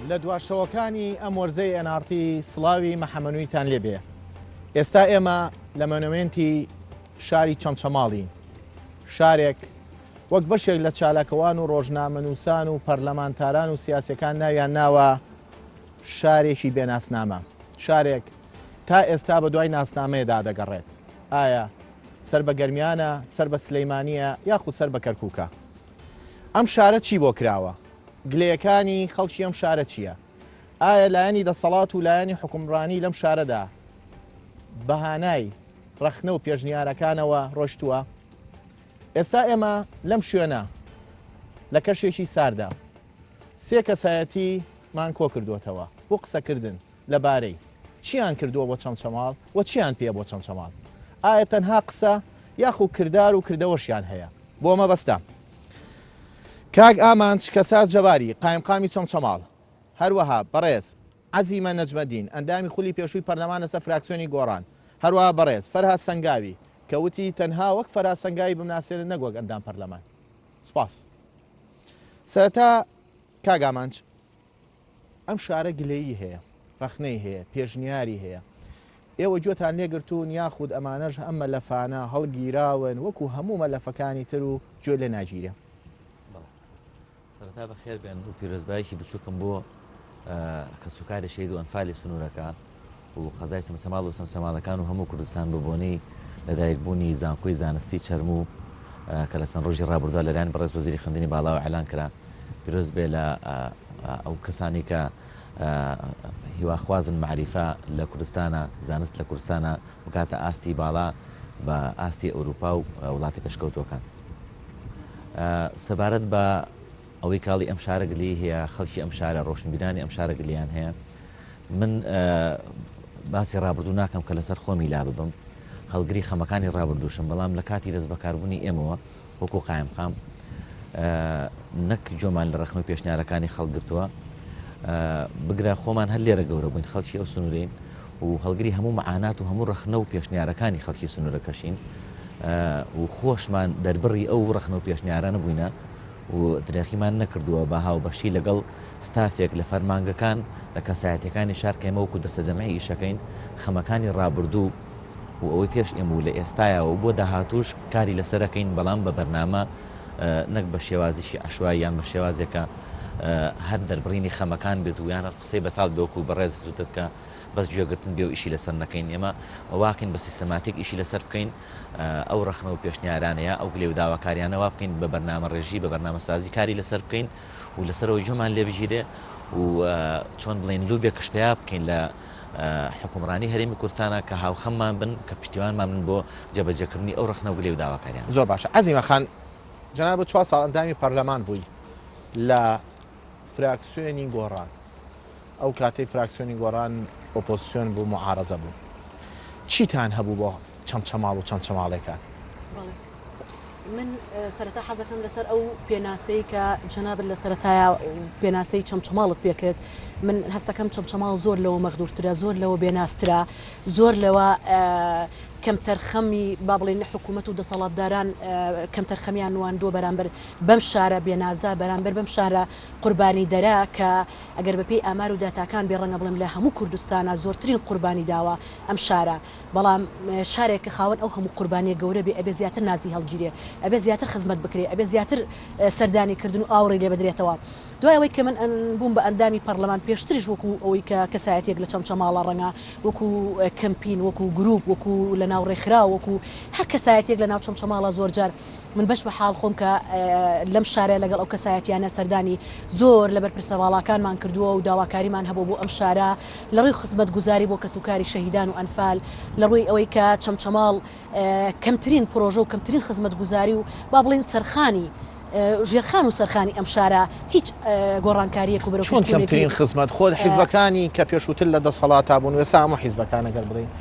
لە دواشەوەکانی ئەم وەرزەی NRT سڵاوی مەحەمەنوویتان لێبێ. ئێستا ئێمە لە مۆنومێنتی شاری چەمچەماڵین، شارێک وەک بەشێک لە چالاکەوان و ڕۆژنامەنووسان و پەرلەمانتاران و سیاسەکان ناویان ناوە شارێکی بێناسنامە، شارێک تا ئێستا بە دوای ناسنامەیەدا دەگەڕێت. ئایا سەر بە گەرمیانە، سەر بە سلەیمانیە یاخود سەر بە کەرکووکە؟ ئەم شارە چی بۆ کراوە؟ گلەیەکانی خەڵکی ئەم شارە چییە؟ ئایا لایەنی دەسەڵات و لایەنی حکومڕانی لەم شارەدا بەهانای ڕەخنە و پێشنیارەکانەوە ڕۆشتووە؟ ئێستا ئێمە لەم شوێنە لە کەشێکی ساردا سێ کەسایەتیمان کۆ کردوتەوە بۆ قسەکردن لەبارەی چیان کردووە بۆ چەمچەماڵ و چیان پێ بۆ چەمچەماڵ. ئایا تەنها قسە یاخود کردار و کردەوەشیان هەیە؟ بۆ مەبەستە کاک ئامانچ کەسات جەواری قایمقامی چەمچەماڵ، هەروەها بەڕێز عەزیمە نەجمەدین ئەندامی خولی پێشووی پەرلەمانە سەر فراکسیۆنی گۆڕان، هەروەها بەڕێز فەرهاد سەنگاوی کە وتی تەنها وەک فەرهاد سەنگاوی بمناسێنن نەک ئەندام پەرلەمان. سوپاس. سەرەتا کاک ئامانچ، ئەم شارە گلەیی هەیە، ڕەخنەی هەیە، پێشنیاری هەیە. ئێوە گوێتان لێگرتوون یاخود ئەمانەش ئەم مەلەفانە هەڵگیراون وەکو هەموو مەلەفەکانی تر و گوێ لێ ناگیرێ. سەرەتا بەخێر بێن و پیرۆزبایەکی بچووکم بۆ کە سوکاری شەید و ئەنفالی سنوورەکە و قەزای سەمسەماڵ و سەمسەماڵەکان و هەموو کوردستان ببوونی لەدایکبوونی زانکۆی زانستی چەرموو کە لە چەند ڕۆژی ڕابردووە لەلایەن بەڕێز وەزیری خوێندنی باڵاوە ئەعلان کرا. پیرۆز بێ لە ئەو کەسانی کە هیواخوازن معریفە لە کوردستانە، زانست لە کوردستانە بکاتە ئاستی باڵا بە ئاستی ئەوروپا و وڵاتی پێشکەوتوەکان. سەبارەت بە ئەوەی کاڵی ئەم شارە گلی هەیە، خەڵکی ئەم شارە ڕۆشنبیرانی ئەم شارە گلیان هەیە. من باسی ڕابردوو ناکەم کە لەسەر خۆمی لا ببم، هەڵگری خەمەکانی ڕابردووشم، بەڵام لە کاتی دەست بەکاربوونی ئێمەوە وەکو قایمقام نەک جۆمان لە ڕەخنە و پێشنیارەکانی خەڵگرتووە بگرە خۆمان هەر لێرە گەورە بووین، خەڵکی ئەو سنوورین و هەڵگری هەموو مەعانات و هەموو ڕەخنە و پێشنیارەکانی خەڵکی سنوورەکەشین و خۆشمان دەربڕی ئەو ڕەخنە و پێشنیارانە بووینە و درێخیمان نەکردووە بە هاوبەشی لەگەڵ ستافێک لە فەرمانگەکان لە کەسایەتەکانی شار کە ئێمە وەکو دەستە جەمعی ئیشەکەین خەمەکانی ڕابردوو و ئەوەی پێش ئێمە و لە ئێستایەوە بۆ داهاتوش کاری لەسەرەکەین، بەڵام بە بەرنامە نەک بە شێوازیشی عەشوایی یان بە شێوازێکە هەر دەربڕینی خەمەکان بێت و یانە قسەی بەتاڵ بێوەکو بەڕێزت وتت کە بەس گوێگرتن بێ و ئیشی لەسەر نەکەین. ئێمە ئەواکەین بە سیستەماتیک ئیشی لەسەر بکەین، ئەو ڕەخنە و پێشنیارانەیە ئەو گلێ و داواکاریانەوە بکەین بە بەرنامە ڕێژی بە بەرنامەسازی کاری لەسەر بکەین و لەسەرەوەی جۆمان لێ بژیرێ و چۆن بڵێن لوبێ کشپیا بکەین لە حکومڕانی هەرێمی کوردستانە کە هاوخەممان بن کە پشتیوانمان بن بۆ جێبەجێکردنی ئەو ڕەخنە و گلێ و داواکاریان. زۆر باشە. عەزیمە خان، جەناب 4 ساڵ ئەندامی پەرلەمان بووی لە فراکسیۆنی گۆڕان، ئەو کاتەی فراکسیۆنی گۆڕان ئۆپۆزیسیۆن بوو، معارەزە بوو، چیتان هەبوو بۆ چەمچەماڵ و چەمچەماڵەکان؟ من سەرەتا حەزەکەم لەسەر ئەو پێناسەی کە جەنابەت لە سەرەتایە پێناسەی چەمچەماڵت پێکرد. من هەستەکەم چەمچەماڵ زۆر لەوە مەغدوورترە، زۆر لەوە بێناسترە، زۆر لەوە کەمتەرخەمی با بڵێن حکوومەت و دەسەڵاتداران کەمتەرخەمیان نواندووە بەرامبەر بەم شارە بێنازا، بەرامبەر بەم شارە قوربانی دەرا کە ئەگەر بەپێی ئامار و داتاکان بێ ڕەنگە بڵێم لە هەموو کوردستانە زۆرترین قوربانی داوە ئەم شارە، بەڵام شارێکە خاوەن ئەو هەموو قوربانیە گەورە بێ ئەبێ زیاتر نازی هەڵگیرێ، ئەبێ زیاتر خزمەت بکرێ، ئەبێ زیاتر سەردانی کردن و ئاوڕێ لێ بدرێتەوە. دوای ئەوەی کە من بووم بە ئەندامی پەرلەمان پێشتریش وەکو ئەوەی کە کەسایەتێک لە چەمچەماڵە ڕەنگە وەکو کەمپین، وەکو گروپ، وەکو لە ناو ڕێکخرا، وەکو هەر کەسایەتێک لە ناو چەمچەماڵە زۆر جار من بەش بە حاڵ خۆم کە لەم شارە لەگەڵ ئەو کەسایەتیانە سەردانی زۆر لەبەر پرسەواڵاکانمان کردووە و داواکاریمان هەبوو بۆ ئەم شارە لە ڕووی خزمەت گوزاری بۆ کەسوکاری شەهیدان و ئەنفال، لە ڕووی ئەوەی کە چەمچەماڵ کەمترین پرۆژە و کەمترین خزمەت گوزاری و با بڵێن سەرخانی ژێرخان و سەرخانی ئەم شارە هیچ گۆڕانکاریەک و بەرەو چۆن کەمترین خزمەت خۆت حیزبەکانی کە پێشووتر لە دەسەڵاتە بوون وێستا هەموو حیزبەکان ئەگەر بڵێن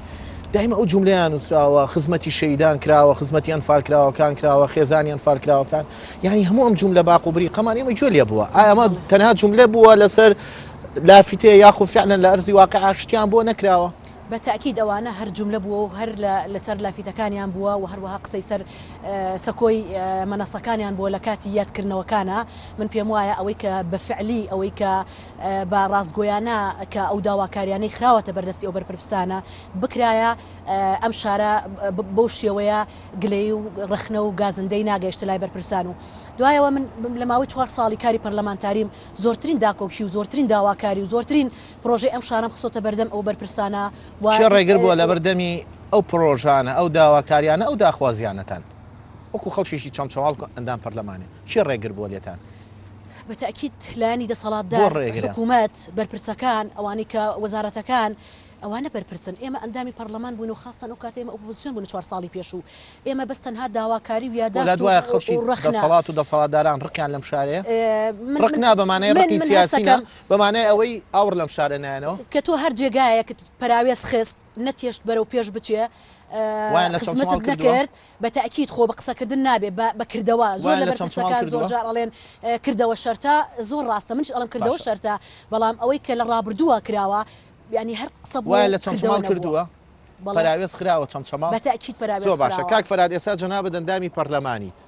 دائما ئەو جوملەیان وتراوە خزمەتی شەیدان کراوە، خزمەتی ئەنفال کراوەکان کراوە، خێزانی ئەنفال کراوەکان، یعنی هەموو ئەم جوملە باقوبری قەمان ئێمە گوێ لێ بووە. ئایا ئەمە تەنها جوملە بووە لەسەر لافتەیە یاخود فعلا لە ئەرزی واقعا شتیان بۆ نەکراوە؟ بەتەکید ئەوانە هەر جملە بووە و هەر لەسەر لافیتەکانیان بووە و هەروەها قسەی سەر سەکۆی مەنەسەکانیان بۆ لە کاتی یادکردنەوەکانە من پێم وایە ئەوەی کە بەفعلی ئەوەی کە بە ڕاستگۆیانە کە ئەو داواکاریانەی خراوەتە بەردەستی ئەو بەرپرسانە بکرایە ئەم شارە بەو شێوەیە گلەی و ڕخنە و گازندەی ناگەیشتە لای بەرپرسان و دوایەوە من لە ماوەی 4 ساڵی کاری پەرلەمانتاریم زۆرترین داکۆکی و زۆرترین داواکاری و زۆرترین پرۆژەی ئەم شارەم خستۆتە بەردەم ئەو بەرپرسانە چێ ڕێگر بووە لە بەردەمی ئەو پرۆژانە ئەو داواکاریانە ئەو داخوازیانەتان وەکو خەڵکیشی چەمچەواڵ ئەندام پەرلەمانی چێ ڕێگر بووە لێتان بەتەکید لایانی دەسەڵاتدار حکوومەت بەرپرسەکان ئەوانەی کە وەزارەتەکان ئەوانە بەرپرسن ئێمە ئەندامی پەرلەمان بوون و خاستن و کات ئێمە ئۆپۆزیسیۆن بوون 4 ساڵی پێش و ئێمە بەس تەنها داواکاری و یادداشت دوای خەڵکی دەسەڵات و دەسەڵاتداران ڕقیان لەم شارەیە ڕقنا بەمانەیە ڕقی سیاسینە بەمانەیە ئەوەی ئاور لەم شارە نایەنەوە کە تۆ هەر جێگایە کە پراوێز خست نەتێشت بەرەو پێش بچێ خزمەتت نەکرد بەتەکید خۆ بە قسەکردن نابێ بەکردەوە زۆر لە بەرپرسەکان زۆر جار ئەڵێن کردەوە شەرتە زۆر ڕاستە منش ئەڵم کردەوە شەرتە بەڵام ئەوەی کە لە ڕابردووە کراوە ینی هەر قسە وای لە چەمچەماڵ کردووە پراوێز خراوە چەمچەماڵ بەتەکید پراوێز زۆر باشە کاک فەراد ئێستا جەنابەت ئەندامی پەرلەمانیت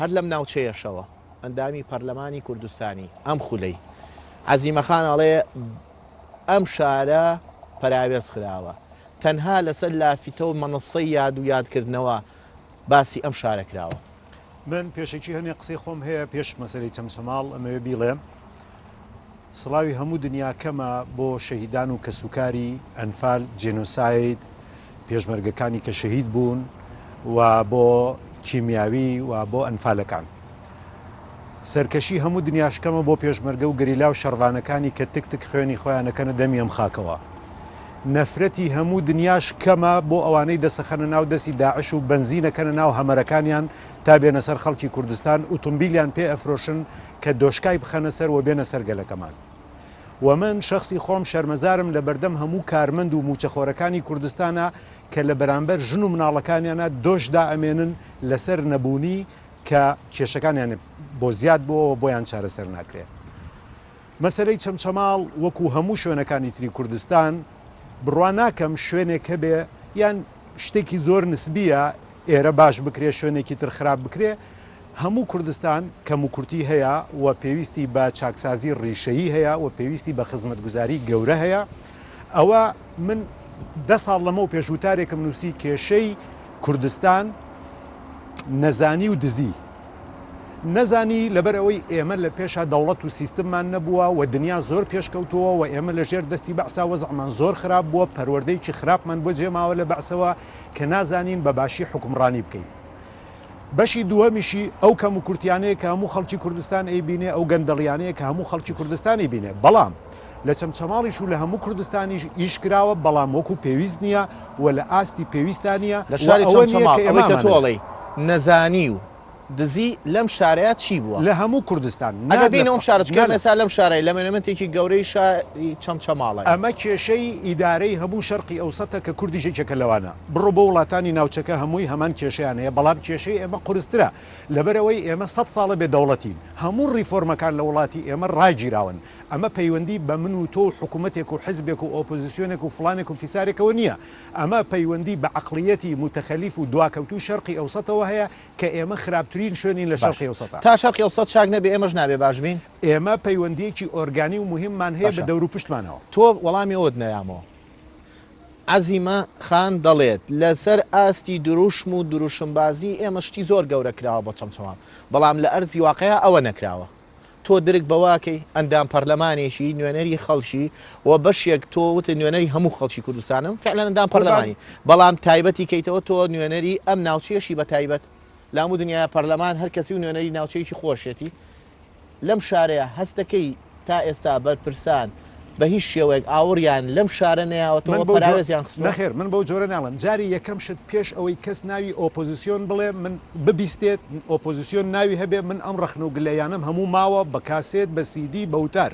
هەر لەم ناوچەیەشەوە ئەندامی پەرلەمانی کوردستانی ئەم خولەی عەزیمەخان ئەڵێ ئەم شارە پراوێز خراوە تەنها لەسەر لافیتە و مەنەسەی یاد و یادکردنەوە باسی ئەم شارە کراوە من پێشێکی هەنێ قسەی خۆم هەیە پێش مەسەلەی چەمچەماڵ ئەمەوێ بیڵێم سڵاوی هەموو دنیاکەمە بۆ شەهیدان و کەسوکاری ئەنفال جێنۆساید پێشمەرگەکانی کە شەهید بوون و بۆ کیمیاوی و بۆ ئەنفالەکان سەرکەشی هەموو دنیاشکەمە بۆ پێشمەرگە و گەریلا و شەڕوانەکانی کە تک خوێنی خۆیانەکەنە دەمی ئەم خاکەوە نەفرەتی هەموو دنیاش کەمە بۆ ئەوانەی دەسەخەنە ناو دەستی داعش و بنزینەکەنە ناو هەمەرەکانیان تا بێنە سەر خەڵکی کوردستان ئۆتۆمبیلیان پێ ئەفرۆشن کە دۆشکای بخەنە سەر و بێنە سەر گەلەکەمان و من شخصی خۆم شەرمەزارم لە بەردەم هەموو کارمەند و موچەخۆرەکانی کوردستانە کە لە بەرامبەر ژن و مناڵەکانیانە دۆشدا ئەمێنن لەسەر نەبوونی کە کێشەکانیان بۆ زیاد بۆەوە بۆیان چارەسەر ناکرێت مەسەلەی چەمچەماڵ وەکو هەموو شوێنەکانی تری کوردستان بڕوا ناکەم شوێنێک هەبێ یان شتێکی زۆر نسبیە ئێرە باش بکرێ شوێنێکی تر خراپ بکرێ هەموو کوردستان کەم و کورتی هەیە و پێویستی بە چاکسازی ڕیشەیی هەیە و پێویستی بە خزمەتگوزاری گەورە هەیە ئەوە من 10 ساڵ لەمە و پێشوتارێکم نووسی کێشەی کوردستان نەزانی و دزی نەزانی لەبەر ئەوەی ئێمە لە پێشا دەوڵەت و سیستممان نەبووە و دنیا زۆر پێشکەوتووە و ئێمە لە ژێر دەستی بەعسا وەزعمان زۆر خراپ بووە پەروەردەیەکی خراپمان بۆ جێماوە لە بەعسەوە کە نازانین بە باشی حکومڕانی بکەین بەشی دووەمیشی ئەو کەم و کورتیانەیە کە هەموو خەڵکی کوردستان ئەیبینێ ئەو گەندەڵیانەیە کە هەموو خەڵکی کوردستانی بینێ بەڵام لە چەمچەماڵیش و لە هەموو کوردستانیش ئیشکراوە بەڵام وەکو پێویست نییە و لە ئاستی پێویستانە لە شاری چەمچەماڵ ئەوەی کە تۆڵی نەزانی و دزی لەم شارەیە چی بووە لە هەموو کوردستان نەبینەوەم شارەکە ئێستا لەم شارەی لە منەمەندێکی گەورەی شاری چەمچەماڵە ئەمە کێشەی ئیدارەی هەموو شەرقی ئەوسەتە کە کوردیشێکە لەوانە بڕۆ بۆ وڵاتانی ناوچەکە هەمووی هەمان کێشیان هەیە بەڵام کێشەی ئێمە قورسترە لەبەرەوەی ئێمە 100 ساڵە بێدەوڵەتین هەموو ریفۆرمەکان لە وڵاتی ئێمە ڕاگیراون ئەمە پەیوەندی بە من و تۆ و حکوومەتێک و حزبێک و ئۆپۆزیسیۆنێک و فلانێک و فیسارێکەوە نییە ئەمە پەیوەندی بە عقلیەتی متەخەلیف و دواکەوتو شەرقی ئەوسەتەوە هەیە کە ئێمە خراپترین شوێنین لە شەرقی ئەوسەتا تا شەرقی ئەوسەت چاک نەبێ ئێمەش نابێ باش بین ئێمە پەیوەندیەکی ئۆرگانی و مهممان هەیە بە دەور و پشتمانەوە تۆ وەڵامی ئەوت نەیامەوە عەزیمە خان دەڵێت لەسەر ئاستی دروشم و دروشمبازی ئێمە شتی زۆر گەورە کراوە بۆ چەمچەماڵ بەڵام لە ئەرزی واقعیا ئەوە نەکراوە تۆ درک بەواکەی ئەندام پەرلەمانێکی نوێنەری خەڵکی و بەشێک تۆ وتە نوێنەری هەموو خەڵکی کوردستانم فعلا ئەندام پەرلەمانی بەڵام تایبەتی کەیتەوە تۆ نوێنەری ئەم ناوچێشی بە تایبەت لە هەموو دنیای پەرلەمان هەر کەسی و نوێنەری ناوچەیەکی خۆشێتی لەم شارەیە هەستەکەی تا ئێستا بەرپرسان بە هیچ شێوەیەک ئاوریان لەم شارە نەیاوەتەوە پەراوێزیان نەخێر من بەو جۆرە ناڵم جاری یەکەم شت پێش ئەوەی کەس ناوی ئۆپۆزیسیۆن بڵێ من ببیستێت ئۆپۆزیسیۆن ناوی هەبێ من ئەم ڕەخنە و گلەیانم هەموو ماوە بە کاسێت بە سیدی بەوتار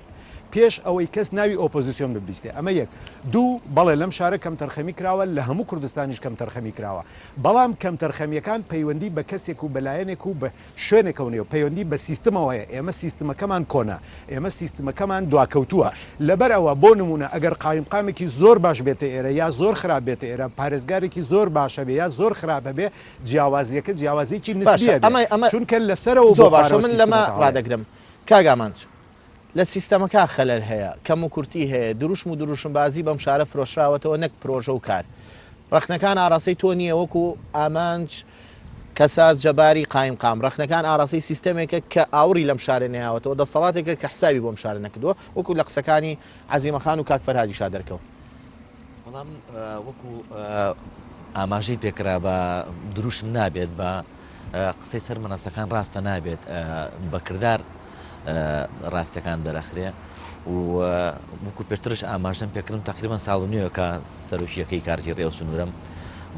پێش ئەوەی کەس ناوی ئۆپۆزیسیۆن ببیستێ ئەمە یەک دوو بەڵێ لەم شارە کەم تەرخەمی کراوە لە هەموو کوردستانیش کەم تەرخەمی کراوە بەڵام کەم تەرخەمیەکان پەیوەندی بە کەسێک و بەلایەنێک و بە شوێنێکەونێ و پەیوەندی بە سیستمەوەیە ئێمە سیستمەکەمان کۆنا ئێمە سیستمەکەمان دواکەوتووە لەبەرەوە بۆ نمونە ئەگەر قایمقامێکی زۆر باش بێتە ئێرە یا زۆر خراپ بێتە ئێرە پارێزگارێکی زۆر باشە بێ یا زۆر خراپە بێ جیاوازیەکە جیاوازیکی نسبیە چونکە لەسەرەوە زۆر باشە من لەمە ڕادەگرم کاگامانچ لە سیستەمەکە خەلەل هەیە کەم و کورتی هەیە دروشم و دروشم بازی بەم شارە فرۆشراوەتەوە نەک پرۆژە و کار ڕخنەکان ئاراسی تۆ نییە وەکو ئامانج کەساز جەباری قایمقام ڕخنەکان ئاراسی سیستەمێکە کە ئاوری لەم شارە نێهاوەتەوە دەسەڵاتێکە کە حسابی بۆم شارە نەکردووە وەکو لە قسەکانی عەزیمەخان و کاک فەرهادی شا دەرکەوت بەڵام وەکو ئاماژەی پێکرا بە دروشم نابێت بە قسەی سەر مەناسەکان ڕاستە نابێت بەکردار ڕاستیەکان دەرەخرێ و وەکو پێشترش ئاماژەم پێکردم تقریبان ساڵ و نیوە کە سەرۆکیەکەی کارتی ڕێوە سنوورم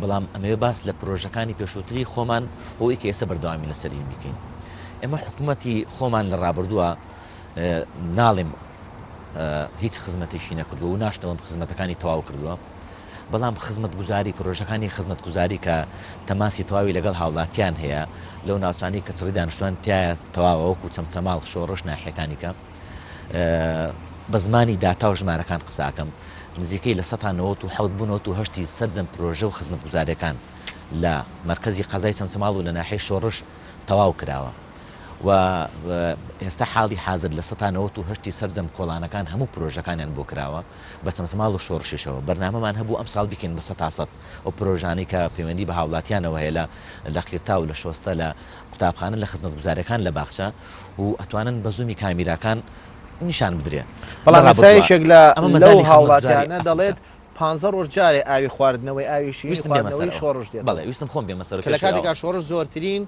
بەڵام ئەمەوێ باس لە پرۆژەکانی پێشووتری خۆمان بۆ ئیکە ئێستا بەردەوامی لەسەری بکەین ئێمە حکوومەتی خۆمان لە ڕابردووە ناڵێم هیچ خزمەتێکی نەکردووە و ناشتەوەم خزمەتەکانی تەواو کردووە بەڵام خزمەت گوزاری پرۆژەکانی خزمەت گوزاری کە تەماسی تەواوی لەگەڵ هاوڵاتیان هەیە لەو ناوچانی کە چڕی دانیشتوان تایە تەواوە وەکو چەمچەماڵ شۆڕش ناحیەکانیکە بە زمانی داتا و ژمارەکان قساکەم نزیکەی لە 1970 سەرجەم پرۆژە و خزمەت گوزاریەکان لە مرکزی قەزای چەمچەماڵ و لە ناحیەی شۆڕش تەواو کراوە و ئێستا حاڵی حاضر لە 1970 سەرجەم کۆڵانەکان هەموو پرۆژەکانیان بۆ کراوە بە چەمچەماڵ و شۆڕشیشەوە بەرنامەمان هەبوو ئەم ساڵ بکەین بە 100 ئەو پرۆژانەی کە پەیوەندی بە هاوڵاتیانەوە هەیە لە قیرتا و لە شۆستە لە قوتابخانە لە خزمەت گوزاریەکان لە باخچە و ئەتوانن بە زوومی کامیراکان نیشان بدرێ بەڵام مەسایەکێک لەو هاوڵاتیانە دەڵێت 15 ڕۆژ جارێ ئاوی خواردنەوەی ئاوی شیرین شۆڕش دێت بەڵێ ویستم خۆم بێ مەسەر لە کاتێکا شۆڕش زۆرترین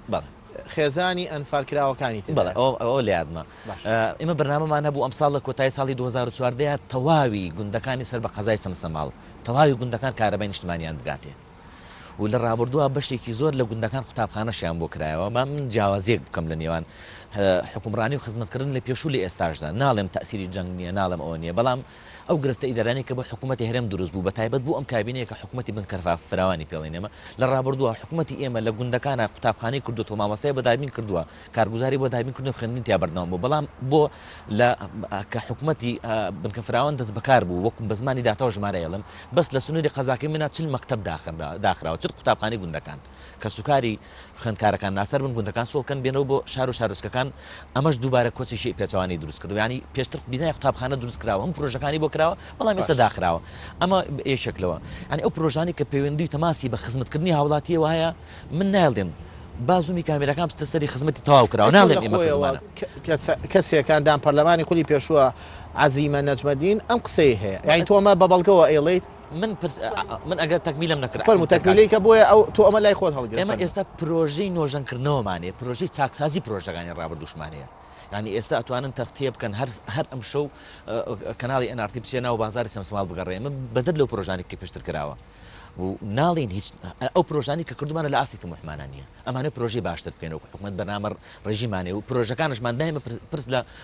خێزانی ئەنفالکراوەکانی بەڵێ ئەوە لە یادمە ئێمە بەرنامەمان هەبوو ئەم ساڵ لە کۆتایی ساڵی 2014 تەواوی گوندەکانی سەر بە قەزای چەمچەماڵ تەواوی گوندەکان کارەبای نیشتمانیان بگاتێ و لە ڕابردووە بەشێکی زۆر لە گوندەکان قوتابخانەشیان بۆ کرایەوە من جیاوازیەک بکەم لە نێوان حکومڕانی و خزمەتکردن لە پێشوو لە ئێستاشدا ناڵێم تەسیری جەنگ نییە ناڵێم ئەوە نییە بەڵام ئەو گرفتە ئیدارانی کە بە حکوومەتی هەرێم دروست بوو بە تایبەت بوو ئەم کابینەیە کە حکوومەتی بنکەرفا فراوانی پێڵێنێمە لە ڕابردووە حکوومەتی ئێمە لە گوندەکانە قوتابخانەی کردووە مامۆستای بە دابین کردووە کارگوزاری بۆ دابین کردن و خوێندنی تیا بەردەوام بوو بەڵام بۆ لە کە حکوومەتی بنکە فراوان دەست بەکار بوو وەکو بە زمانی داتا و ژمارە ئێڵم بەس لە سنووری قەزاکەی منە 40 مەکتەب داخراوە چ قوتابخانەی گوندەکان کە سوکاری خوێندکارەکان ناسەر بن گوندەکان سۆڵکەن بێنەوە بۆ شار و شارۆچکەکان ئەمەش دووبارە کۆچێکی پێچەوانی دروست کردو ینی پێشتر بینای قوتابخانە دروست کراوە ئەم پرۆژەکانی بۆ کراوە بەڵام ئێستا داخراوە ئەمە یەکێکلەوە ینی ئەو پرۆژانی کە پەیوەندی تەماسی بە خزمەتکردنی هاوڵاتیەوە هەیە من ناڵێم بازومی کامیراکان بستە سەری خزمەتی تەواو کراوە ناڵێم ئێمە کەسێکاندان پەرلەمانی خولی پێشووە عەزیمە نەجمەدین ئەم قسەی هەیە یعنی تۆمە بە بەڵگەوە ئێڵێیت من ئەگەر تەکمیلم نەکرد فەرموو تەکمیلەی کە بۆیە ئەو تۆ ئەمە لای خۆت هەڵگرت ئێمە ئێستا پرۆژەی نۆژەنکردنەوەمانەیە پرۆژەی چاکسازی پرۆژەکانی ڕابردووشمانەیە ینی ئێستا ئەتوانن تەختێ بکەن هەر ئەم شەو کەناڵی NRT بچێنە و بازاری چەمچەماڵ بگەڕێ ئێمە بەدەر لەو پرۆژانی کە پێشتر کراوە و ناڵین هیچ ئەو پرۆژانی کە کردومانە لە ئاستی تەموحمانانیە ئەمانە پرۆژەی باشتر بکەنەوە حکوومەت بەرنامە ڕێژیمانێ و پرۆژەکانشمان دایمە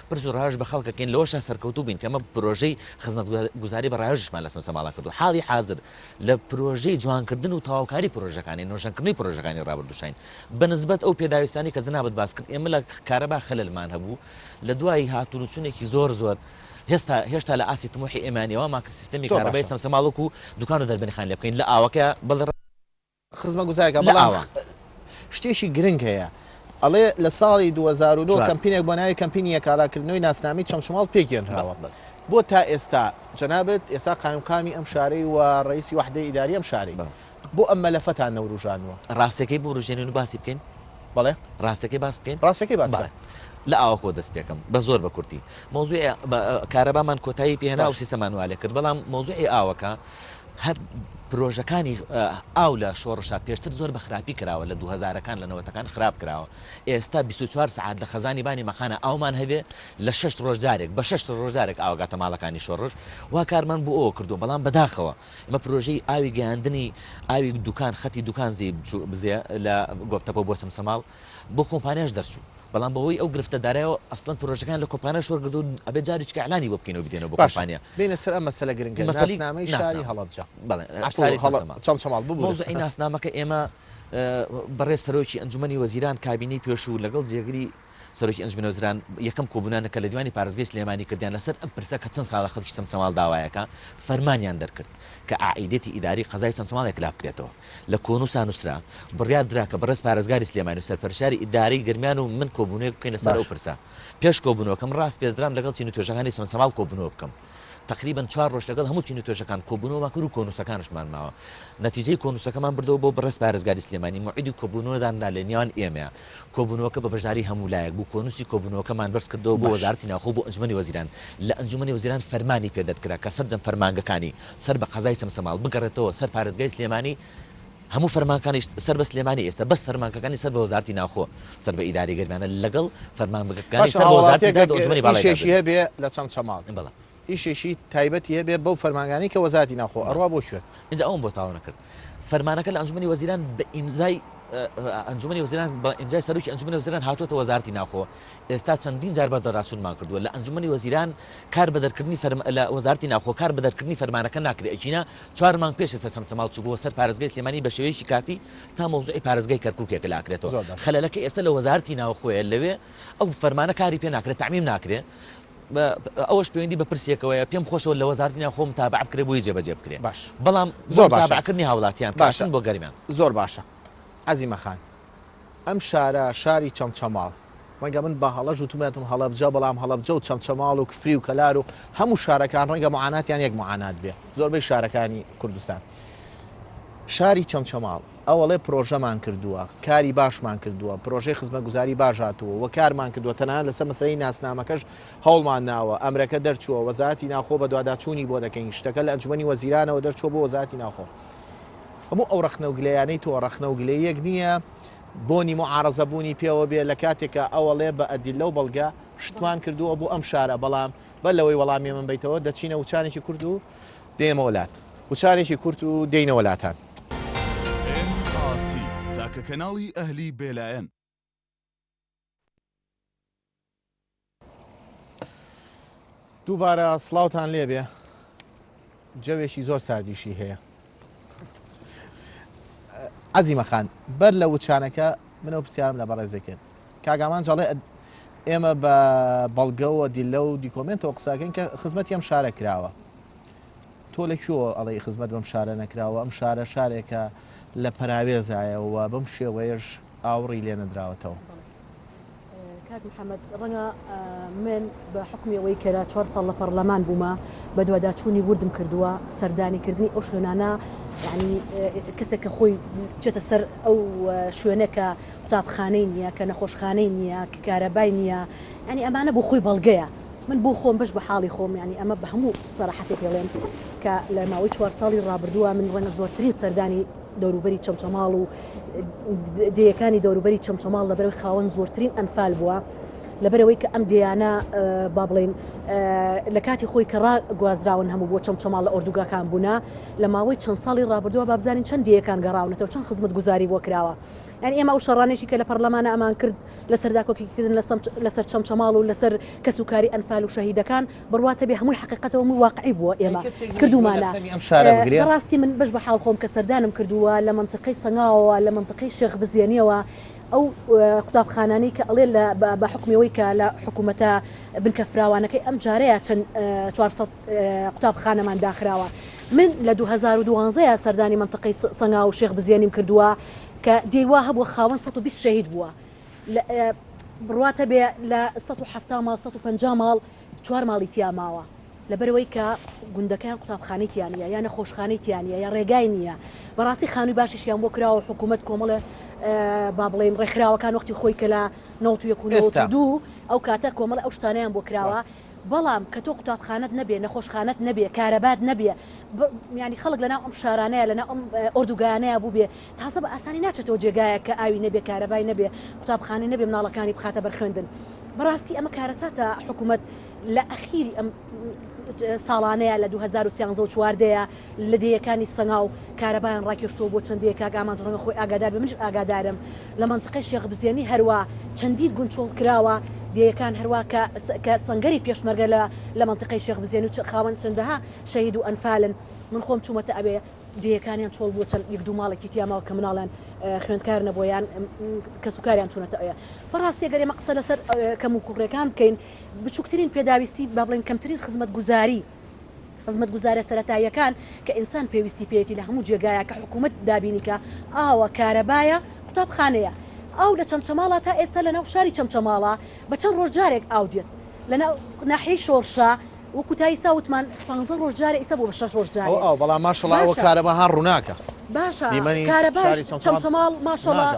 پرس و ڕاژ بە خەڵکەکەین لەوەشە سەرکەوتوو بین کە ئەمە پرۆژەی خزمەت گوزاری بە ڕاژشمان لە چەمچەماڵا کردو حاڵی حاضر لە پرۆژەی جوانکردن و تەواوکاری پرۆژەکانی نۆژەنکردنی پرۆژەکانی ڕابردووشین بەنسبەت ئەو پێداویستانی کە جەنابەت باس کرد ئێمە لە کارەبا خەلەلمان هەبوو لە دوای هاتوچوونێکی زۆر هێشتا لە ئاسی تموحی ئێمانیەوە ماکە سیستەمی کارەبای چەمچەماڵ و دوکان و دەربەنیخان لێ بکەین لە ئاوەکە بەڵ خزمە گوزارەکە بەڵاوە شتێکی گرنگ هەیە ئەڵێ لە ساڵی 2002 کەمپینێک بۆ ناوی کەمپینیە کاراکردنەوەی ناسنامی چەمچەماڵ پێگەێنراوە بۆ تا ئێستا جەنابەت ئێستا قایمقامی ئەم شارەی و ڕئیسی وحدەی ئیداری ئەم شارەی بۆ ئەم مەلەفەتان نەوروژانوە ڕاستەکەی بۆ ڕژێنین و باسی بکەین بەڵێ ڕاستەکەی باس بکەین ڕاستەکەی باس لە ئاوەکۆ دەست پێکەم بە زۆر بە کورتی مۆزوی کارەبامان کۆتایی پێهێنا و سیستەمانوالێ کرد بەڵام مۆزوعی ئاوەکە هەر پرۆژەکانی ئاو لە شۆڕشا پێشتر زۆر بە خراپی کراوە لە 2000ەکان لە 90ەکان خراپ کراوە ئێستا 24 سعات لە خەزانی بانی مەخانە ئاومان هەبێ لە 6 ڕۆژدارێک بە 6 ڕۆژارێک ئاوگاتە ماڵەکانی شۆڕش وا کارمان بۆ ئەوە کردو بەڵام بەداخەوە ئەمە پرۆژەی ئاوی گەیاندنی ئاوی دوکان خەتی دوکانزی بزێ لە گۆپتەپە بۆ چەمچەماڵ بۆ کۆمپانیاش دەرچوو بەڵام بەوەی ئەو گرفتەدارایەوە ئەسڵەن پرۆژەکان لە کۆمپانیا شۆڕگردو ئەبێ جارێککە ئەعلانی بۆ بکەینەوە بدێنەوە بۆ کۆمپانیا بینە سەر ئەم مەسەلە گرنگە ناسنامەی شاری هەڵەبجە چەمچەماڵ مۆزوعی ناسنامەکە ئێمە بەڕێز سەرۆکی ئەنجومەنی وەزیران کابینەی پێشوو لەگەڵ جێگری سەرۆکی ئەنجومەنی وەزیران یەکەم کۆبوونانەکە لە دیوانی پارێزگای سلێمانی کردیان لەسەر ئەم پرسە کە چەند ساڵە خەڵکی چەمچەماڵ داوایەکە فەرمانیان دەرکرد کە ئائیدەتی ئیداری قەزای چەمچەماڵێک لا بکرێتەوە لە کۆنووسا نووسرا بڕیار درا کە بەڕێز پارێزگاری سلێمانی و سەرپەرشاری ئیداری گرمیان و من کۆبوونەوە بکەین لەسەر ئەو پرسە پێش کۆبوونەوەکەم ڕاست پێدرام لەگەڵ چین و توێژەکانی چەمچەماڵ کۆبوونەوە بکەم تقریبا 4 ڕۆژ لەگەڵ هەموو چین و توێژەکان کۆبوونەوە کرد و کۆنووسەکانشمان ماوە نەتیجەی کۆنووسەکەمان بردەوە بۆ بەڕێز پارێزگاری سلێمانی موعیدی کۆبوونەوەداندا لە نێوان ئێمەیە کۆبوونەوەکە بە بەشداری هەموو لایەک بوو کۆنووسی کۆبوونەوەکەمان بەرز کردەوە بۆ وەزارەتی ناوخۆ بۆ ئەنجومەنی وەزیران لە ئەنجومەنی وەزیران فەرمانی پێدەرکرا کە سەرجەم فەرمانگەکانی سەر بە قەزای چەمچەماڵ بگەڕێتەوە سەر پارێزگای سلێمانی هەموو فەرمانەکانی سەر بە سلێمانی ئێستا بەس فەرمانەکانی سەر بە وەزارەتی ناوخۆ سەر بە ئیداری گەرمانە لەگەڵ فەرمانگەکانی سەر بە وەزارەتی ئەنجومەنی باڵای هەبێ لە چەمچەماڵ بەڵام ئیشێکی تایبەتی هەبێ بەو فەرمانگانی کە وەزارەتی ناوخۆ ئەڕوا بۆ شوێت اینجا ئەوم بۆ تاوا نەکرد فەرمانەکە لە ئەنجومەنی وەزیران بە ئیمزای ئەنجومەنی وەزیران بە ئیمزای سەرۆکی ئەنجومەنی وەزیران هاتووەتە وەزارەتی ناوخۆ ئێستا چەندین جار بە دەڕاسوونمان کردووە لە ئەنجومەنی وەزیران کار بەدەرکردنی لە وەزارەتی ناوخۆ کار بەدەرکردنی فەرمانەکە ناکرێت ئەچینە 4 مانگ پێش ئێستا چەمچەماڵ چوو بۆ سەر پارێزگای سلێمانی بە شێوەیەکی کاتی تا مۆزوعی پارێزگای کەرکووکێک لاکرێتەوە خەلەلەکە ئێستا لە وەزارەتی ناوخۆیە لەوێ ئەو فەرمانە کاری پێ ناکرێت تعمیم ناکرێت ئەوەش پەیوەندی بە پرسیەکەوەیە پێم خۆشەوە لە وەزارەتی ناوخۆ تابع بکرێ بۆی جێبەجێ بکرێ باش بەڵام زۆر تابعکردنی هاوڵاتیان باشن بۆ گەرمیان زۆر باشە عەزیمە خان ئەم شارە شاری چەمچەماڵ ڕەنگە من بە هەڵە ژوتومێتم هەڵەبجە بەڵام هەڵەبجە و چەمچەماڵ و کفری و کەلار و هەموو شارەکان ڕەنگە معاناتیان یەک معانات بێ زۆربەی شارەکانی کوردستان شاری چەمچەماڵ ئەوەڵێ پرۆژەمان کردووە کاری باشمان کردووە پرۆژەی خزمەتگوزاری باش هاتووە وە کارمان کردووە تەنانەت لەسەر مەسەلەی ناسنامەکەش هەوڵمان ناوە ئەمرەکە دەرچووە وەزارەتی ناوخۆ بە دوواداچوونی بۆ دەکەین شتەکە لە ئەنجومەنی وەزیرانەوە دەرچووە بۆ وەزارەتی ناوخۆ هەموو ئەو ڕەخنەوگلەیانەی تۆ ڕەخنەوگلەیەک نییە بۆنی معارەزەبوونی پێوە بێ لە کاتێکە ئەوەڵێ بە ئەدیل لەو بەڵگە شتوان کردووە بۆ ئەم شارە بەڵام بە لەوەی وەڵامی من بیتەوە دەچینە وچانێکی کورد و دێمە وڵات وچارێکی کورت و دێینە وڵاتان تاکە کەناڵی ئەهلی بێلایەن دووبارە سڵاوتان لێبێ جەوێکی زۆر ساردیشی هەیە عەزیمە خان بەر لە وچانەکە منەوە پرسیارم لە بەڕێزەکەن کاگامان جەڵێ ئێمە بە بەڵگەوە دیلە و دیکۆمنتەوە قساکەین کە خزمەتی ئەم شارە کراوە تۆ لەکوێوە ئەڵێ خزمەت بەم شارە نەکراوە ئەم شارە شارێکە لە پەراوێزایەوە بەم شێوەیەش ئاوڕی لێ نەدراوەتەوە کاک محەممەد ڕەنگە من بە حکومیەوەی کەرا 4 ساڵ لە پەرلەمان بوومە بە دوواداچوونی وردم کردووە سەردانیکردنی ئەو شوێنانە یعنی کەسێک کە خۆی چێتە سەر ئەو شوێنەکە قوتابخانەی نییە کە نەخۆشخانەی نییە کە کارەبای نییە ینی ئەمانە بۆ خۆی بەڵگەیە من بۆ خۆم بەش بە حاڵی خۆم ینی ئەمە بە هەموو سەراحەتێک پێڵێن کە لە ماوەی 4 ساڵی ڕابردووە من ڕەنگە زۆرترین سەردانی دەوروبەری چەمچەماڵ و دێیەکانی دەوروبەری چەمچەماڵ لەبەرەوەی خاوەن زۆرترین ئەنفال بووە لەبەرەوەی کە ئەم دیانە با بڵێن لە کاتی خۆی کە ڕاگوازراون هەموو بۆ چەمچەماڵ لە ئۆردوگاکان بوونا لە ماوەی چەند ساڵی ڕابردووە بابزانین چەند دیەکان گەڕاونەتەوە چەند خزمەت گوزاری بۆ کراوە ینی ئێمە ئەو شەڕانێکی کە لە پەرلەمانە ئەمان کرد لەسەر داکۆکیکردن لەسەر چەمچەماڵ و لەسەر کەسوکاری ئەنفال و شەهیدەکان بڕواتە بێ هەمووی حقیقەتەوە هەمووی واقعی بووە ئێمە کردومانە ڕاستی من بەش بە حاڵ خۆم کە سەردانم کردووە لە منطقەی سەنگاوەوە لە منطقەی شێخ بزیێنیەوە ئەو قوتابخانانەی کە ئەڵێ بە حکومیەوەی کە لە حکوومەتە بنکە فراوانەکەی ئەم جارەیە چەند 400 قوتابخانەمان داخراوە من لە 2012 سەردانی منطقەی سەنگا و شێخ بزیێنیم کردووە کە دێوا هەبووە خاوەن 120 شەهید بووە بڕواتە بێ لە 170 ماڵ 150 ماڵ 4 ماڵی تیا ماوە لەبەرەوەی کە گوندەکان قوتابخانەی تیانە یان نەخۆشخانەی تیانە یا ڕێگای نییە بەڕاستی خانووی باشیشیان بۆ کراوە حکوومەت کۆمەڵە با بڵێن ڕێکخراوەکان وەختی خۆی کە لە 1992 ئەو کاتە کۆمەڵ ئەو شتانیان بۆ کراوە بەڵام کە تۆ قوتابخانەت نەبێ نەخۆشخانەت نەبێ کارەبات نەبێ ینی خەڵک لەناو ئەم شارانەیە لەناو ئەم ئۆردوگانەیە بوو بێ تازە بە ئاسانی ناچێتەوە جێگایە کە ئاوی نەبێ کارەبای نەبێ قوتابخانەی نەبێ مناڵەکانی بخاتە بەرخوێندن بەڕاستی ئەمە کارەچاتە حکوومەت لە ئەخیری ئەم ساڵانەیە لە 2013 چواردەیە لە دەیەکانی سەنگا و کارەبایان ڕاکێشتەوە بۆ چەندەیە کاگامان ڕەنگە خۆی ئاگادار بە منش ئاگادارم لە منطقەی شێخ بزیێنی هەروە چەندی گونچۆڵ کراوە دیەکان هەروە کە سنگەری پێشمەرگە لە منطقەی شێخ بزیێن و خاوەن چەندەها شەهید و ئەنفالن من خۆم چوومەتە ئەبێ دیەکانیان چۆڵ بۆ چەند یەک دوو ماڵێکی تیاماوە کە مناڵیان خوێندکار نەبوویان کە سوکاریان چوونەتە ئەوە بەڕاستی گەرێمە قسە لەسەر کەم و کوڕەکان بکەین بچووکترین پێداویستی با بڵێن کەمترین خزمەت گوزاری خزمەت گوزارە سەرەتاییەکان کە ئینسان پێویستی پێێتی لە هەموو جێگایە کە حکوومەت دابینیکە ئاوە کارەبایە قوتابخانەیە ئەو لە چەمچەماڵە تا ئێستا لە ناو شاری چەمچەماڵە بە چەند ڕۆژجارێک ئاو دێت لە ناحیەی شۆڕشە وەکو تایی ساوتمان 15 ڕۆژجارە ئیسە بۆ بە 6 ڕۆژجار بەڵام ماشەڵڵا ئەوە کارەبا هەر ڕووناکە باشە کارەباش چەمچەماڵ ماشەڵڵا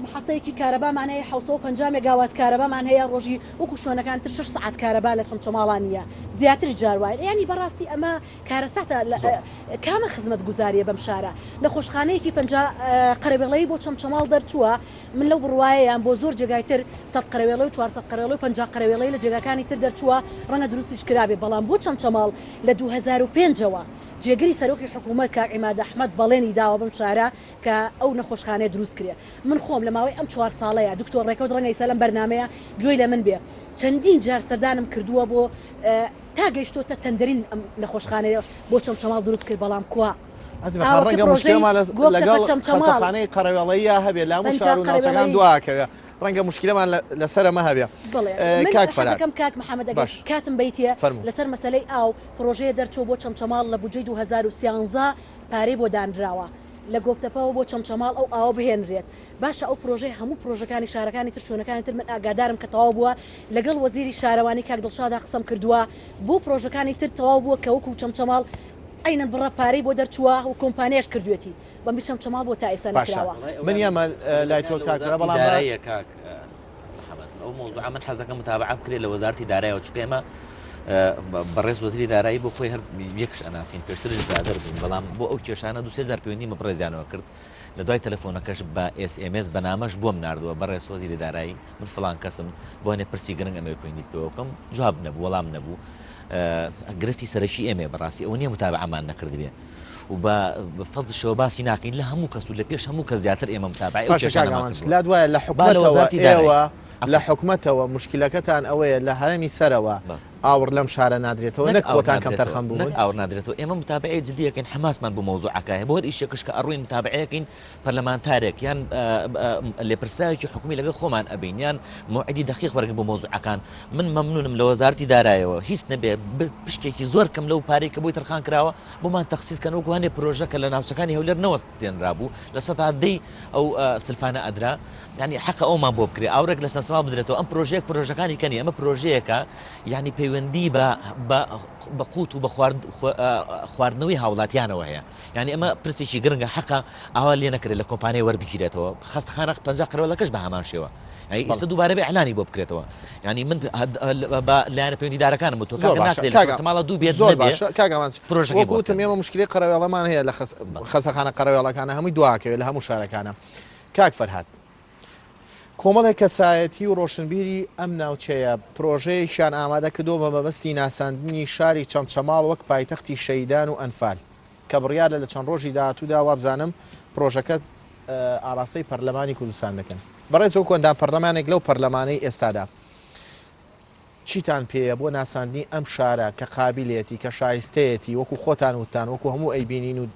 محەتەیەکی کارەبامانەیە 750 مێگاوات کارەبامان هەیە ڕۆژی وەکو شوێنەکان تر 6 سعات کارەبا لە چەمچەماڵان نیە زیاتر جاروایە ینی بەڕاستی ئەمە کارەساتە کامە خزمەت گوزاریە بەم شارە لە خۆشخانەیەکی 50 قەرەبێڵەی بۆ چەمچەماڵ دەرچووە من لەو بڕواایەیان بۆ زۆر جێگایتر 100 قەرەوێڵە و 400 قەرەوێڵە و 50 قەرەوێڵەی لە جێگەکانی تر دەرچووە ڕەنگە دروستیش کرابێ بەڵام بۆ چەمچەماڵ لە 2005ەوە جێگەری سەرۆکی حکوومەت کاک عیماد ئەحمەد بەڵێنی داوە بم شارە کە ئەو نەخۆشخانەیە دروست کرێ من خۆم لە ماوەی ئەم 4 ساڵەیە دکتۆر ڕێکەوت ڕەنگە ئیسا لەم بەرنامەیە گوێی لە من بێ چەندین جار سەردانم کردووە بۆ تا گەیشتۆتە تەندەرین ئەم نەخۆشخانەیە بۆ چەمچەماڵ دروست کرد بەڵام کووە ڕەنگە مشکلمان لەگەڵ خەسەخانەی قەرەوێڵەیە هەبێ لا شار و ناوچەکان دواکەوە ڕەنگە مشکلەمان لەسەرمە هەبێ کاک فەرەکەم کاک محەممەد کاتم بیتە لەسەر مەسلەی ئاو پرۆژەیە دەرچوو بۆ چەمچەماڵ لە بودجەی 2013 پارەی بۆ دانراوە لە گۆفتەپەوە بۆ چەمچەماڵ ئەو ئاوە بهێنرێت باشە ئەو پرۆژەی هەموو پرۆژەکانی شارەکانی تر شوێنەکانی تر من ئاگادارم کە تەواو بووە لەگەڵ وەزیری شارەوانی کاک دڵشادا قسەم کردووە بۆ پرۆژەکانی تر تەواو بووە کە وەکو چەمچەماڵ ئەینەن بڕە پارەی بۆ دەرچووە و کۆمپانیاش کردوێتی بەمی چەمچەماڵ بۆ تا ئێستا نکراوە من ئەمە لای تۆ کاکرا بەڵام ئەو مۆزوع من حەزەکە متابعە بکرێت لە وەزارەتی دارایەوە چکە ئێمە بەڕێز وەزیری دارایی بۆ خۆی هەر یەکش ئەناسین پێشتر زیادر بوون بەڵام بۆ ئەو کێشانە 2000 پەیوەندی مەپڕێزیانەوە کرد لە دوای تەلەفۆنەکەش بە SMS بەنامەش بۆم نردووە بەڕێز وەزیری دارایی من فڵان کەسم بۆ هەنێ پرسی گرنگ ئەمە پەیوەندی پێوە بکەم جواب نەبوو وەڵام نەبوو گرفتی سەرەکی ئێمێ بەڕاستی ئەو نییە متابعەمان نەکردبێ و بە فەزشەوە باسی ناکەین لە هەموو کەس و لە پێش هەموو کە زیاتر ئێمە متابعی لا دوایە لە حکوومەتەوە لە حکوومەتەوە مشکلەکەتان ئەوەیە لە هەرمی سەرەوە ئاور لەم شارە نادرێتەوە نەک خۆتان کەم تەرخەم بوون ئاور نادرێتەوە ئێمە متابعی جدیەکەین حماسمان بۆ مەوزوعەکەیە بۆ هەر ئیشێکش کە ئەڕووین متابعەکەین پەرلەمانتارێک یان لێپرسراوێکی حکومی لەگەڵ خۆمان ئەبین یان موعدی دقیق وەرگن بۆ مەوزوعەکان من مەمنونم لە وەزارەتی دارایەوە هیچ نەبێ پشتێکی زۆر کەم لەو پارەی کە بۆی تەرخان کراوە بۆمان تەخسیسکەن و گوانێ پرۆژەکە لە ناوچەکانی هەولێر نەوە دێنرابوو لە سەدەی ئەو سلفانە ئەدرا ینی حەق ئەومان بۆ بکرێ ئاورێک لە سەنسما بدرێتەوە ئەم پرۆژەکانی کەنی ئەمە پرۆژەیەکە یعنی پەیوەندی بە قوت و بە خواردنەوەی هاوڵاتیانەوە هەیە یعنی ئەمە پرسێکی گرنگە حەقا ئاوا لێ نەکرێت لە کۆمپانیای وەربگیرێتەوە خەستەخانە 50 قەرەوەڵەکەش بە هەمان شێوە ئێستا دووبارە بێ ئەعلانی بۆ بکرێتەوە ینی من لایەنە پەیوەندیدارەکانم تۆ ناکرێت دوو بێت زۆر باشە کاگەمان پرۆژەکەوتم ئێمە مشکلی قەرەوێڵەمان هەیە لە خەستەخانە قەرەوێڵەکانە هەمووی دواکەوێت لە هەموو شارەکانە کاک فەرهاد کۆمەڵێک کەسایەتی و ڕۆشنبیری ئەم ناوچەیە پرۆژەیەکیان ئامادە کردەوە بە مەبەستی ناساندنی شاری چەمچەماڵ وەک پایتەختی شەیدان و ئەنفال کە بڕیار لە چەند ڕۆژی داهاتوودا وابزانم پرۆژەکە ئاراستەی پەرلەمانی کوردستان دەکەن بەڕێزەوە کۆندان پەرلەمانێک لەو پەرلەمانەی ئێستادا چیتان پێیە بۆ ناساندنی ئەم شارە کە قابلێتی کە شایستەیەتی وەکو خۆتان وتان وەکو هەموو ئەیبینین و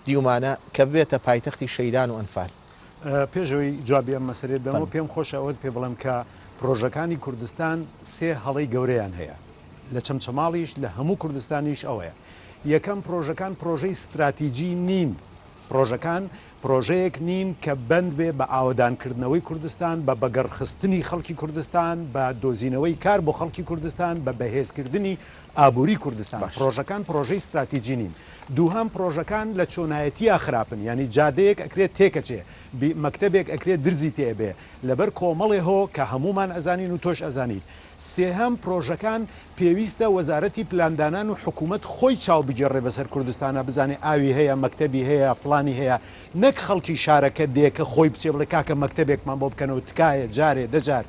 دیومانە کە ببێتە پایتەختی شەیدان و ئەنفال پێشەوەی جوابی ئەم مەسەرێت بەمەوە پێم خۆشە ئەوت پێ بڵم کە پرۆژەکانی کوردستان سێ هەڵەی گەورەیان هەیە لە چەمچەماڵیش لە هەموو کوردستانیش ئەوەیە یەکەم پرۆژەکان پرۆژەی استراتیجی نین پرۆژەکان پرۆژەیەک نین کە بند بێ بە ئاودانکردنەوەی کوردستان بە بەگەڕخستنی خەڵکی کوردستان بە دۆزینەوەی کار بۆ خەڵکی کوردستان بە بەهێزکردنی ئابووری کوردستان پرۆژەکان پرۆژەی استراتیجی نین دووهەم پرۆژەکان لە چۆنایەتیە خراپن ینی جادەیەک ئەکرێت تێکەچێ مەکتەبێک ئەکرێت درزی تێبێ لەبەر کۆمەڵێ هۆ کە هەمومان ئەزانین و تۆش ئەزانیت سێهەم پرۆژەکان پێویستە وەزارەتی پلاندانان و حکوومەت خۆی چاو بگێڕێ بەسەر کوردستانە بزانێ ئاوی هەیە مەکتەبی هەیە فلانی هەیە نەک خەڵکی شارەکە دێکە خۆی بچێ بڵێ کاکە مەکتەبێکمان بۆ بکەنەوە تکایە جارێ دەجار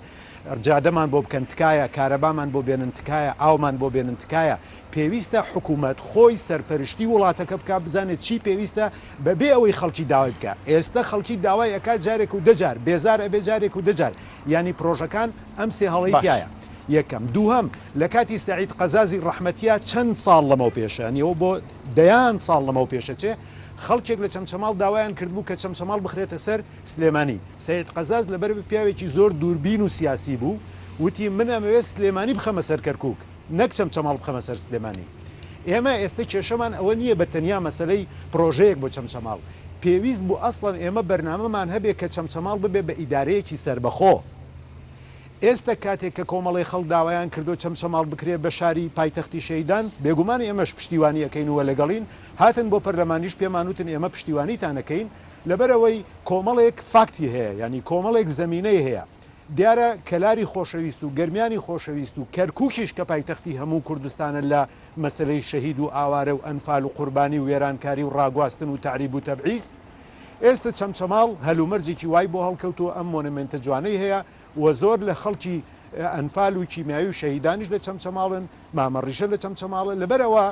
جادەمان بۆ بکەن تکایە کارەبامان بۆ بێنن تکایە ئاومان بۆ بێنن تکایە پێویستە حکوومەت خۆی سەرپەرشتی وڵاتەکە بکە بزانێت چی پێویستە بەبێ ئەوەی خەڵکی داوای بکە ئێستا خەڵکی داوای ئەکات جارێک و دەجار بێزار ئەبێ جارێک و دەجار ینی پرۆژەکان ئەم سێ هەڵەیتایە یەکەم دووهەم لە کاتی سعید قەزازی ڕەحمەتیە چەند ساڵ لەمەو پێشەنیەوە بۆ دەیان ساڵ لەمەو پێشە چێ خەڵکێک لە چەمچەماڵ داوایان کردبوو کە چەمچەماڵ بخرێتە سەر سلێمانی سعید قەزاز لەبەر پیاوێکی زۆر دووربین و سیاسی بوو وتی من ئەمەوێت سلێمانی بخەمە سەر کەرکووک نەک چەمچەماڵ بخەمە سەر سلێمانی ئێمە ئێستا کێشەمان ئەوە نییە بە تەنیا مەسلەی پرۆژەیەک بۆ چەمچەماڵ پێویست بوو ئەسڵەن ئێمە بەرنامەمان هەبێت کە چەمچەماڵ ببێ بە ئیدارەیەکی سربەخۆ ئێستا کاتێک کە کۆمەڵی خەڵک داوایان کردو چەمچەماڵ بکرێ بە شاری پایتەختی شەیدان بێگومان ئێمەش پشتیوانی ئەەکەین وە لەگەڵین هاتن بۆ پەرلەمانیش پێمانوتن ئێمە پشتیوانیتانەکەین لەبەرەوەی کۆمەڵێک فاکتی هەیە ینی کۆمەڵێک زەمینەی هەیە دیارە کەلاری خۆشەویست و گەرمیانی خۆشەویست و کەرکووکیش کە پایتەختی هەموو کوردستانە لە مەسلەی شەهید و ئاوارە و ئەنفال و قوربانی و وێرانکاری و ڕاگواستن و تعریب و تەبعیز ئێستا چەمچەماڵ هەلومەرجێکی وای بۆ هەڵکەوتووە ئەم مۆنمنتە جوانەی هەیە و زۆر لە خەڵکی ئەنفال و کیمیاوی و شەهیدانیش لە چەمچەماڵن مامەڕیشە لە چەمچەماڵە لەبەرەوە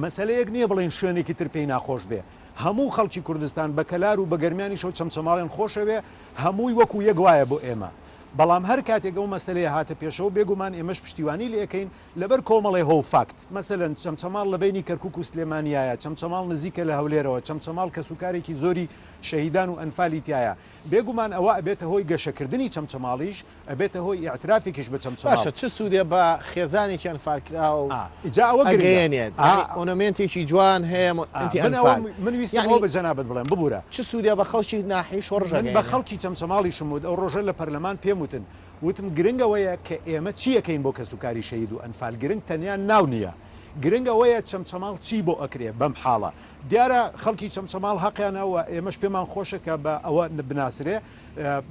مەسلەیەک نییە بڵێن شوێنێکی تر پێی ناخۆش بێ هەموو خەڵکی کوردستان بە کەلار و بە گەرمیانی شەو چەمچەماڵیان خۆشەوێ هەمووی وەکو یەک وایە بۆ ئێمە بەڵام هەر کاتێک ئەو مەسلەیە هاتە پێشەوە بێگومان ئێمەش پشتیوانی لەکەین لەبەر کۆمەڵی هۆ فاکت مەسەلەن چەمچەماڵ لە بینی کەرکووک و سلێمانیایە چەمچەماڵ نزیکە لە هەولێرەوە چەمچەماڵ کە سوکارێکی زۆری شەهیدان و ئەنفالی تایە بێگومان ئەوە ئەبێتە هۆی گەشەکردنی چەمچەماڵیش ئەبێتە هۆی ئاعترافێکیش بە چەمچەماڵ باشە چ سوودێ بە خێزانێکی ئەنفالکرا و ئیجا ئەوە گەێنێت ئۆنەمنتێکی جوان هەیە من ویستەوە بە جەنابەت بڵێم ببوورە چ سوودێ بە خەڵکی ناحی شۆڕژە من بە خەڵکی چەمچەماڵی شمود ئەو ڕۆژە لە پەرلەمان پێم وتن وتم گرنگەوەیە کە ئێمە چیەکەین بۆ کە سوکاری شەهید و ئەنفال گرنگ تەنیا ناو نییە گرنگەوەیە چەمچەماڵ چی بۆ ئەکرێ بەم حاڵە دیارە خەڵکی چەمچەماڵ حەقیانەوە ئێمەش پێمان خۆشە کە بە ئەوە بناسرێ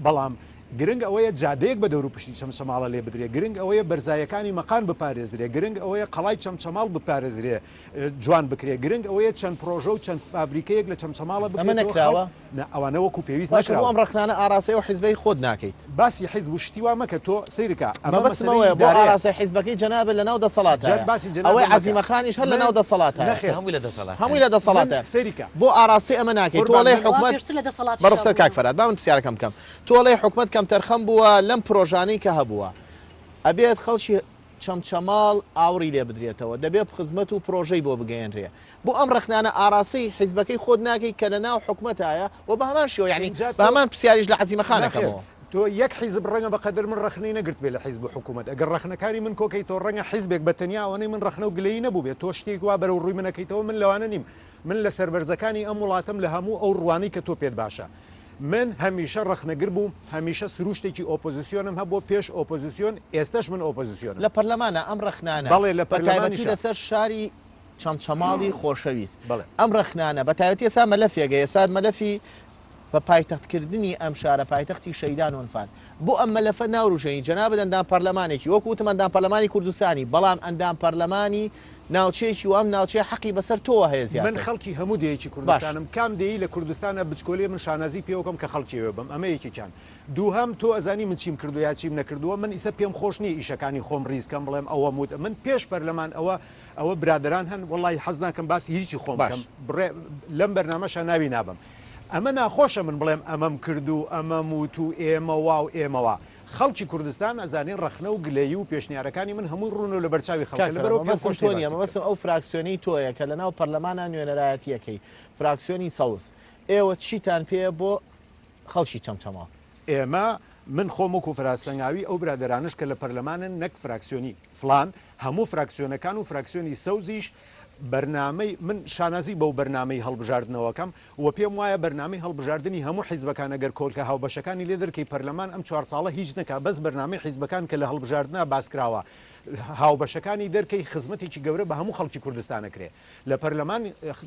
بەڵام گرنگ ئەوەیە جادەیەک بە دەور و پشتی چەمچەماڵە لێ بدرێ گرنگ ئەوەیە بەرزایەکانی مەقان بپارێزرێ گرنگ ئەوەیە قەڵای چەمچەماڵ بپارێزرێ جوان بکرێ گرنگ ئەوەیە چەند پرۆژە و چەند فابریکەیەک لە چەمچەماڵە ئەمە نەکراوە ئەوانە وەکو پێویست نەکراوە ئەم ڕخنانە ئاراسەی و حیزبەی خۆت ناکەیت باسی حیزب و شتیوا مەکە تۆ سیرکە ئەمە بەسمەوەیە بۆ ئاراسەی حیزبەکەی جەنابە لە ناو دەسەڵاتە ئەوەی عەزیمەخانیش هەر لە ناو دەسەڵاتە هەمووی لە دەسەڵاتە سیرکە بۆ ئاراسی ئەمە ناکەیت تۆڵی حکومت بەڕخسەر کاکفەرات با من پرسیارەکەم بکەم تۆڵی حکومت کەم تەرخەم بووە لەم پرۆژانەی کە هەبووە ئەبێت خەڵکی چەمچەماڵ ئاوری لێ بدرێتەوە دەبێت خزمەت و پرۆژەی بۆ بگەێنرێ بۆ ئەم ڕخنانە ئاراسی حیزبەکەی خۆت ناکەی کە لە ناو حکومەتایە و بە هەمان شێوە یعنی بە هەمان پرسیاریش لە عەزیمەخانەکەمەوە تۆ یەک حیزب ڕەنگە بەقەدر من ڕخنەی نەگرت بێ لە حیزب و حکومەت ئەگەر ڕخنەکانی من کۆکەی تۆ ڕەنگە حیزبێک بە تەنیا ئەوەی من ڕخنە و گلەیی نەبوو بێت تۆ شتێک وا بەرەو ڕووی منەکەیتەوە من لەوانە نیم من لە سەربەرزەکانی ئەم وڵاتم لە هەموو ئەو ڕوانەی کە تۆ پێت باشە من هەمیشە ڕخنەگر بووم هەمیشە سروشتێکی ئۆپۆزیسیۆنم هەبوو پێش ئۆپۆزیسیۆن ئێستش من ئۆپۆزیسیۆن لە پەرلەمانە ئەم ڕخنانە بەڵێ لە پەرلەمانی لەسەر شاری چەمچەماڵی خۆشەویست ئەم ڕخنانە بە تایبەتی ئێستا مەلەفێگە ئێستا مەلەفی بە پایتەختکردنی ئەم شارە پایتەختی شەیدان و ئەنفال بۆ ئەم مەلەفە ناوڕژەی جەنابەت ئەندام پەرلەمانێکی وەکو وتم ئەندام پەرلەمانی کوردستانی بەڵام ئەندام پەرلەمانی ناوچەیەکی و ئەم ناوچەیە حەقی بەسەر تۆوە هەیە زیاتر من خەڵکی هەموو دەیەکی کوردستانم کام دەی لە کوردستانە بچکۆلێ من شانازی پێوەکەم کە خەڵکیوێ بم ئەمە یەکێکیان دووهەم تۆ ئەزانی من چیم کردو یا چیم نەکردووە من ئیسە پێم خۆش نییە ئیشەکانی خۆم ڕیزکەم بڵێم ئەوە موت من پێش پەرلەمان ئەوە برادران هەن وڵی حەز ناکەم باسی هیچی خۆم بکەم لەم بەرنامەشە ناوی نابم ئەمە ناخۆشە من بڵێم ئەمەم کردو ئەمە موت و ئێمە وا و ئێمەوە خەڵکی کوردستان ئەزانین ڕخنە و گلەیی و پێشنیارەکانی من هەمووی ڕوون و لە بەرچاوی خەڵکیە مەبەستم ئەو فراکسیۆنی تۆیە کە لە ناو پەرلەمانە نوێنەرایەتیەکەی فراکسیۆنی سەوز ئێوە چیتان پێ بۆ خەڵکی چەمچەماڵ ئێمە من خۆم وەکو فراستەنگاوی ئەو برادرانش کە لە پەرلەمانن نەک فراکسیۆنی فلان هەموو فراکسیۆنەکان و فراکسیۆنی سەوزیش بەرنامەی من شانازی بەو بەرنامەی هەڵبژاردنەوەکەم و پێم وایە بەرنامەی هەڵبژاردننی هەموو حیزبەکان ئەگەر کۆلکە هاوبەشەکانی لێ دەرکەی پەرلەمان ئەم 4 ساڵە هیچ نەکا بەس بەرنامەی حیزبەکان کە لە هەڵبژاردنە باسکراوە هاوبەشەکانی دەرکەی خزمەتێکی گەورە بە هەموو خەڵکی کوردستانەکرێ لە پەرلەمان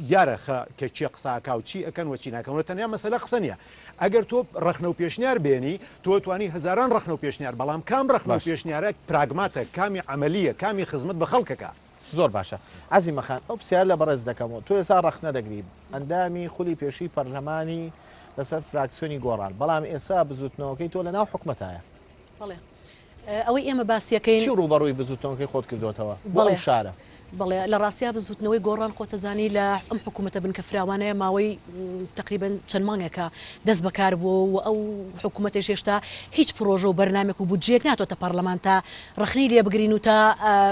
دیارە کە چی قساکە و چی ئەەکەن وەچی ناکەن تەنیا مەسەلە قسە نیە ئەگەر تۆ ڕخنە و پێشنیار بێنی تۆ توانی هزاران ڕخنە و پێشنیار بەڵام کام ڕخنە و پێشنیارە پراگماتە کامی عملیە کامی خزمەت بە خەڵکەکە زۆر باشە عەزیمەخان ئەو پرسیار لە بەڕێز دەکەمەوە تۆ ئێستا ڕخنە دەگری ئەندامی خولی پێشی پەرلەمانی لەسەر فراکسیۆنی گۆڕان بەڵام ئێستا بزوتنەوەکەی تۆ لە ناو حکومەتایە بەڵێ ئەوەی ئێمە باسیەکەین چی ڕوبەڕووی بزوتنەوەکەی خۆت کردوتەوە بۆ بەڵێ. ئەم شارە بڵێ لە ڕاستیا بزوتنەوەی گۆڕان خۆتەزانی لە ئەم حکوومەتە بن کە فراوانەیە ماوەی تقریبن چەند مانگێکە دەست بەکار بوو و ئەو حکوومەتێش هێشتا هیچ پرۆژە و بەرنامێک و بودجەیەک ناتۆتە پەرلەمان تا ڕخنی لێ بگرین و تا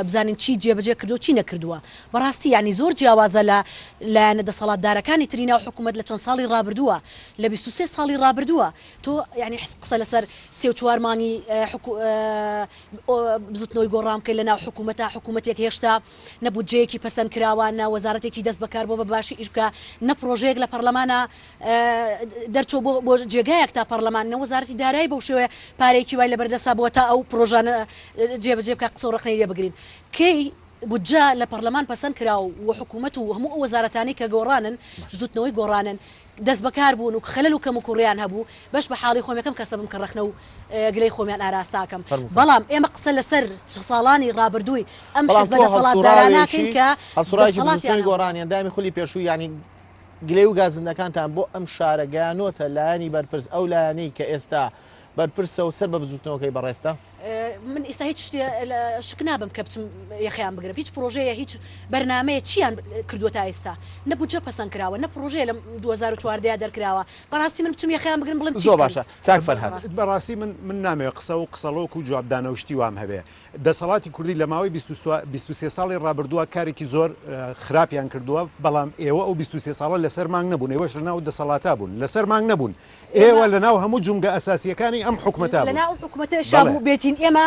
بزانین چی جێبەجێ کردو چی نەکردووە بەڕاستی ینی زۆر جیاوازە لە لایەنە دەسەڵاتدارەکانی ترینە و حکوومەت لە چەند ساڵی ڕابردووە لە 23 ساڵی ڕابردووە تۆ ینی قسە لەسەر 34 مانگی بزوتنەوەی گۆڕام کە لە ناو حکوومەتە حکوومەتێک هێشتا نەبودجەیەکی پەسەند کراوە نە وەزارەتێکی دەست بەکار بۆ بە باشی ئیش بکە نە پرۆژەیەک لە پەرلەمانە دەرچۆ بۆ جێگایەک تا پەرلەمان نە وەزارەتی دارایی بەو شێوەیە پارێکی وای لە بەردەسا بووە تا ئەو پرۆژانە جێبەجێ بکە قسە و ڕخنەی لێ بگرین کەی بودجە لە پەرلەمان پەسەند کرا و حکوومەت و هەموو ئەو وەزارەتانی کە گۆڕانن زوتنەوەی گۆڕانن دەست بەکار بوون و خەلل و کەم و کوڕیان هەبوو بەش بە حاڵی خۆمیەکەم کەسە بم کە ڕخنە و گلەی خۆمیان ئاراستاکەم بەڵام ئێمە قسە لەسەر ساڵانی ڕابردووی ئەم حزبە دەسەڵاتداران ناکەین کە هەڵسوڕای گۆڕانیان دامی خولی پێشووی ینی گلەی و گازندەکانتان بۆ ئەم شارە گەیانۆتە لایەنی بەرپرس ئەو لایەنەی کە ئێستا بەرپرسە و سەر بە بزوتنەوەکەی بەڕێستا من ئێستا هیچ شک نابم کە بچم یەخیان بگرم هیچ پرۆژەیە هیچ بەرنمەیە چیان کردووە تا ئێستا نەبووجە پەسەند کراوە نە پرۆژەیە لە 2014 دەرکراوە بەڕاستی من بچم یەخیان بگرم بڵم زۆر باشە کاک فەرهاد بەڕاستی من نامەوێت قسە و قسەڵۆک و جوابدانە و شتی وام هەبێ دەسەڵاتی کوردی لە ماوەی 23 ساڵی ڕابردووە کارێکی زۆر خراپیان کردووە بەڵام ئێوە ئەو 23 ساڵە لەسەر مانگ نەبوون ئێوەش لە ناو دەسەڵاتا بوون لەسەر مانگ نەبوون ئێوە لە ناو هەموو جونگە ئەساسیەکانی ئەم حکوومەتا لە ناو حکوومەتە شابوو بێتین ئێمە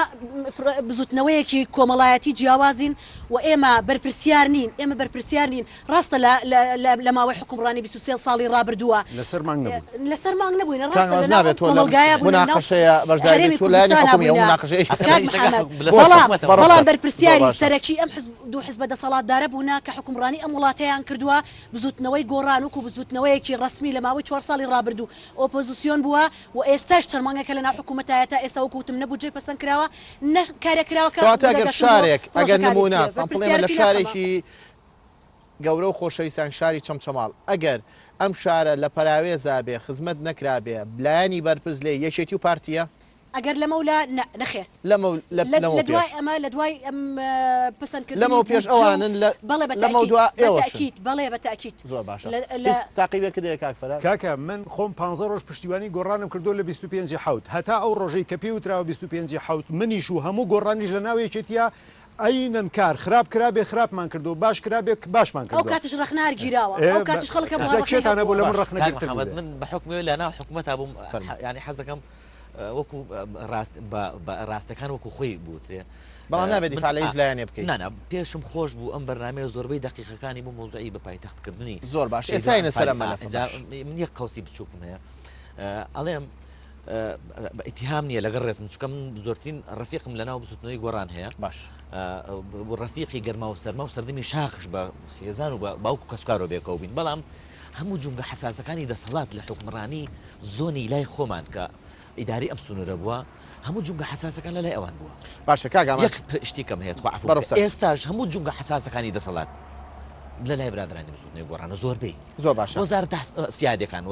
بزوتنەوەیەکی کۆمەڵایەتی جیاوازین و ئێمە بەرپرسیار نین ئێمە بەرپرسیار نین ڕاستە لە ماوەی حکومڕانی 23 ساڵی ڕابردووە لەسەر مانگ نەبوون لەسەر مانگ نەبووین بەڵام بەرپرسیاری سەرەکی ئەم دوو حزبە دەسەڵاتدارە بوونا کە حکومڕانی ئەم وڵاتەیان کردووە بزوتنەوەی گۆڕان وکو بزوتنەوەیەکی ڕسمی لە ماوەی 4 ساڵی ڕابردوو ئۆپۆزیسیۆن بووە و ئێستاش چەند مانگێکە لە ناو حکوومەتایە تا ئێستا وەکوتم نەبووجێ پەسەند کراوە کارێکراوەکە شارێک ئەگەر نمونە سەمپڵێمە لە شارێکی گەورە و خۆشەویستان شاری چەمچەماڵ ئەگەر ئەم شارە لە پەراوێزا بێ خزمەت نەکرابێ بلایانی بەرپرس لێ یەکێتی و پارتیە ئەگەر لەمەولا نەخێ لە دوای ئەمە لە دوای ئەم پسەندکردن لەمە پێش ئەوانن لەمە دوا ئێوەکییت بەڵێ بەتاکییت زۆر باشە تاقیبێک دێ کاک فەرهاد کاکە من خۆم 15 ڕۆژ پشتیوانی گۆڕانم کردو لە 25 حوت هەتا ئەو ڕۆژەی کە پێی وتراوە 25 حوت منیش و هەموو گۆڕانیش لە ناوێکێتیە ئەینەن کار خراپ کرابێ خراپمان کردو باش کرابێ باشمان کرد ئەو کاتش ڕخنار گیراوە ئەو کاتش خەڵکە چێتانە بۆ لە من ڕخنەگرتن من بە حکمی لە ناو حکوومەتا بووم ینی حەزەکەم وەکو ڕاستەکان وەکو خۆی بووترێ بەڵام نابێت دیفاعی لایەنێ بکەیت نانە پێشم خۆش بوو ئەم بەرنامەیە زۆربەی دەقیقەکانی بوو مۆزوعی بە پایتەختکردنی زۆر باش ئێستا سەر من یەک قەوسی بچووکم هەیە ئەڵێم ئیتیهام نییە لەگەڵ ڕێزم چکە من زۆرترین ڕەفیقم لە ناو بزوتنەوەی گۆڕان هەیە باش ڕەفیقی گەرما و سەرما و سەردەمی شاخش بە خێزان و باوکو کەسکارۆ بێکەوە بین بەڵام هەموو جونگە حساسەکانی دەسەڵات لە حکومڕانی زۆنی لای خۆمان کە ئیداری ئەم سونورە بووە هەموو جونگە حساسەکان لە لای ئەوان بووە باشە کاگەمان یەک شتێکم هەیە ئێستاش هەموو جونگە حساسەکانی دەسەڵات لە لای برادرانی بزوتنەوەی گۆڕانە زۆربەی زۆر باشە وەزارەتە سیادەکان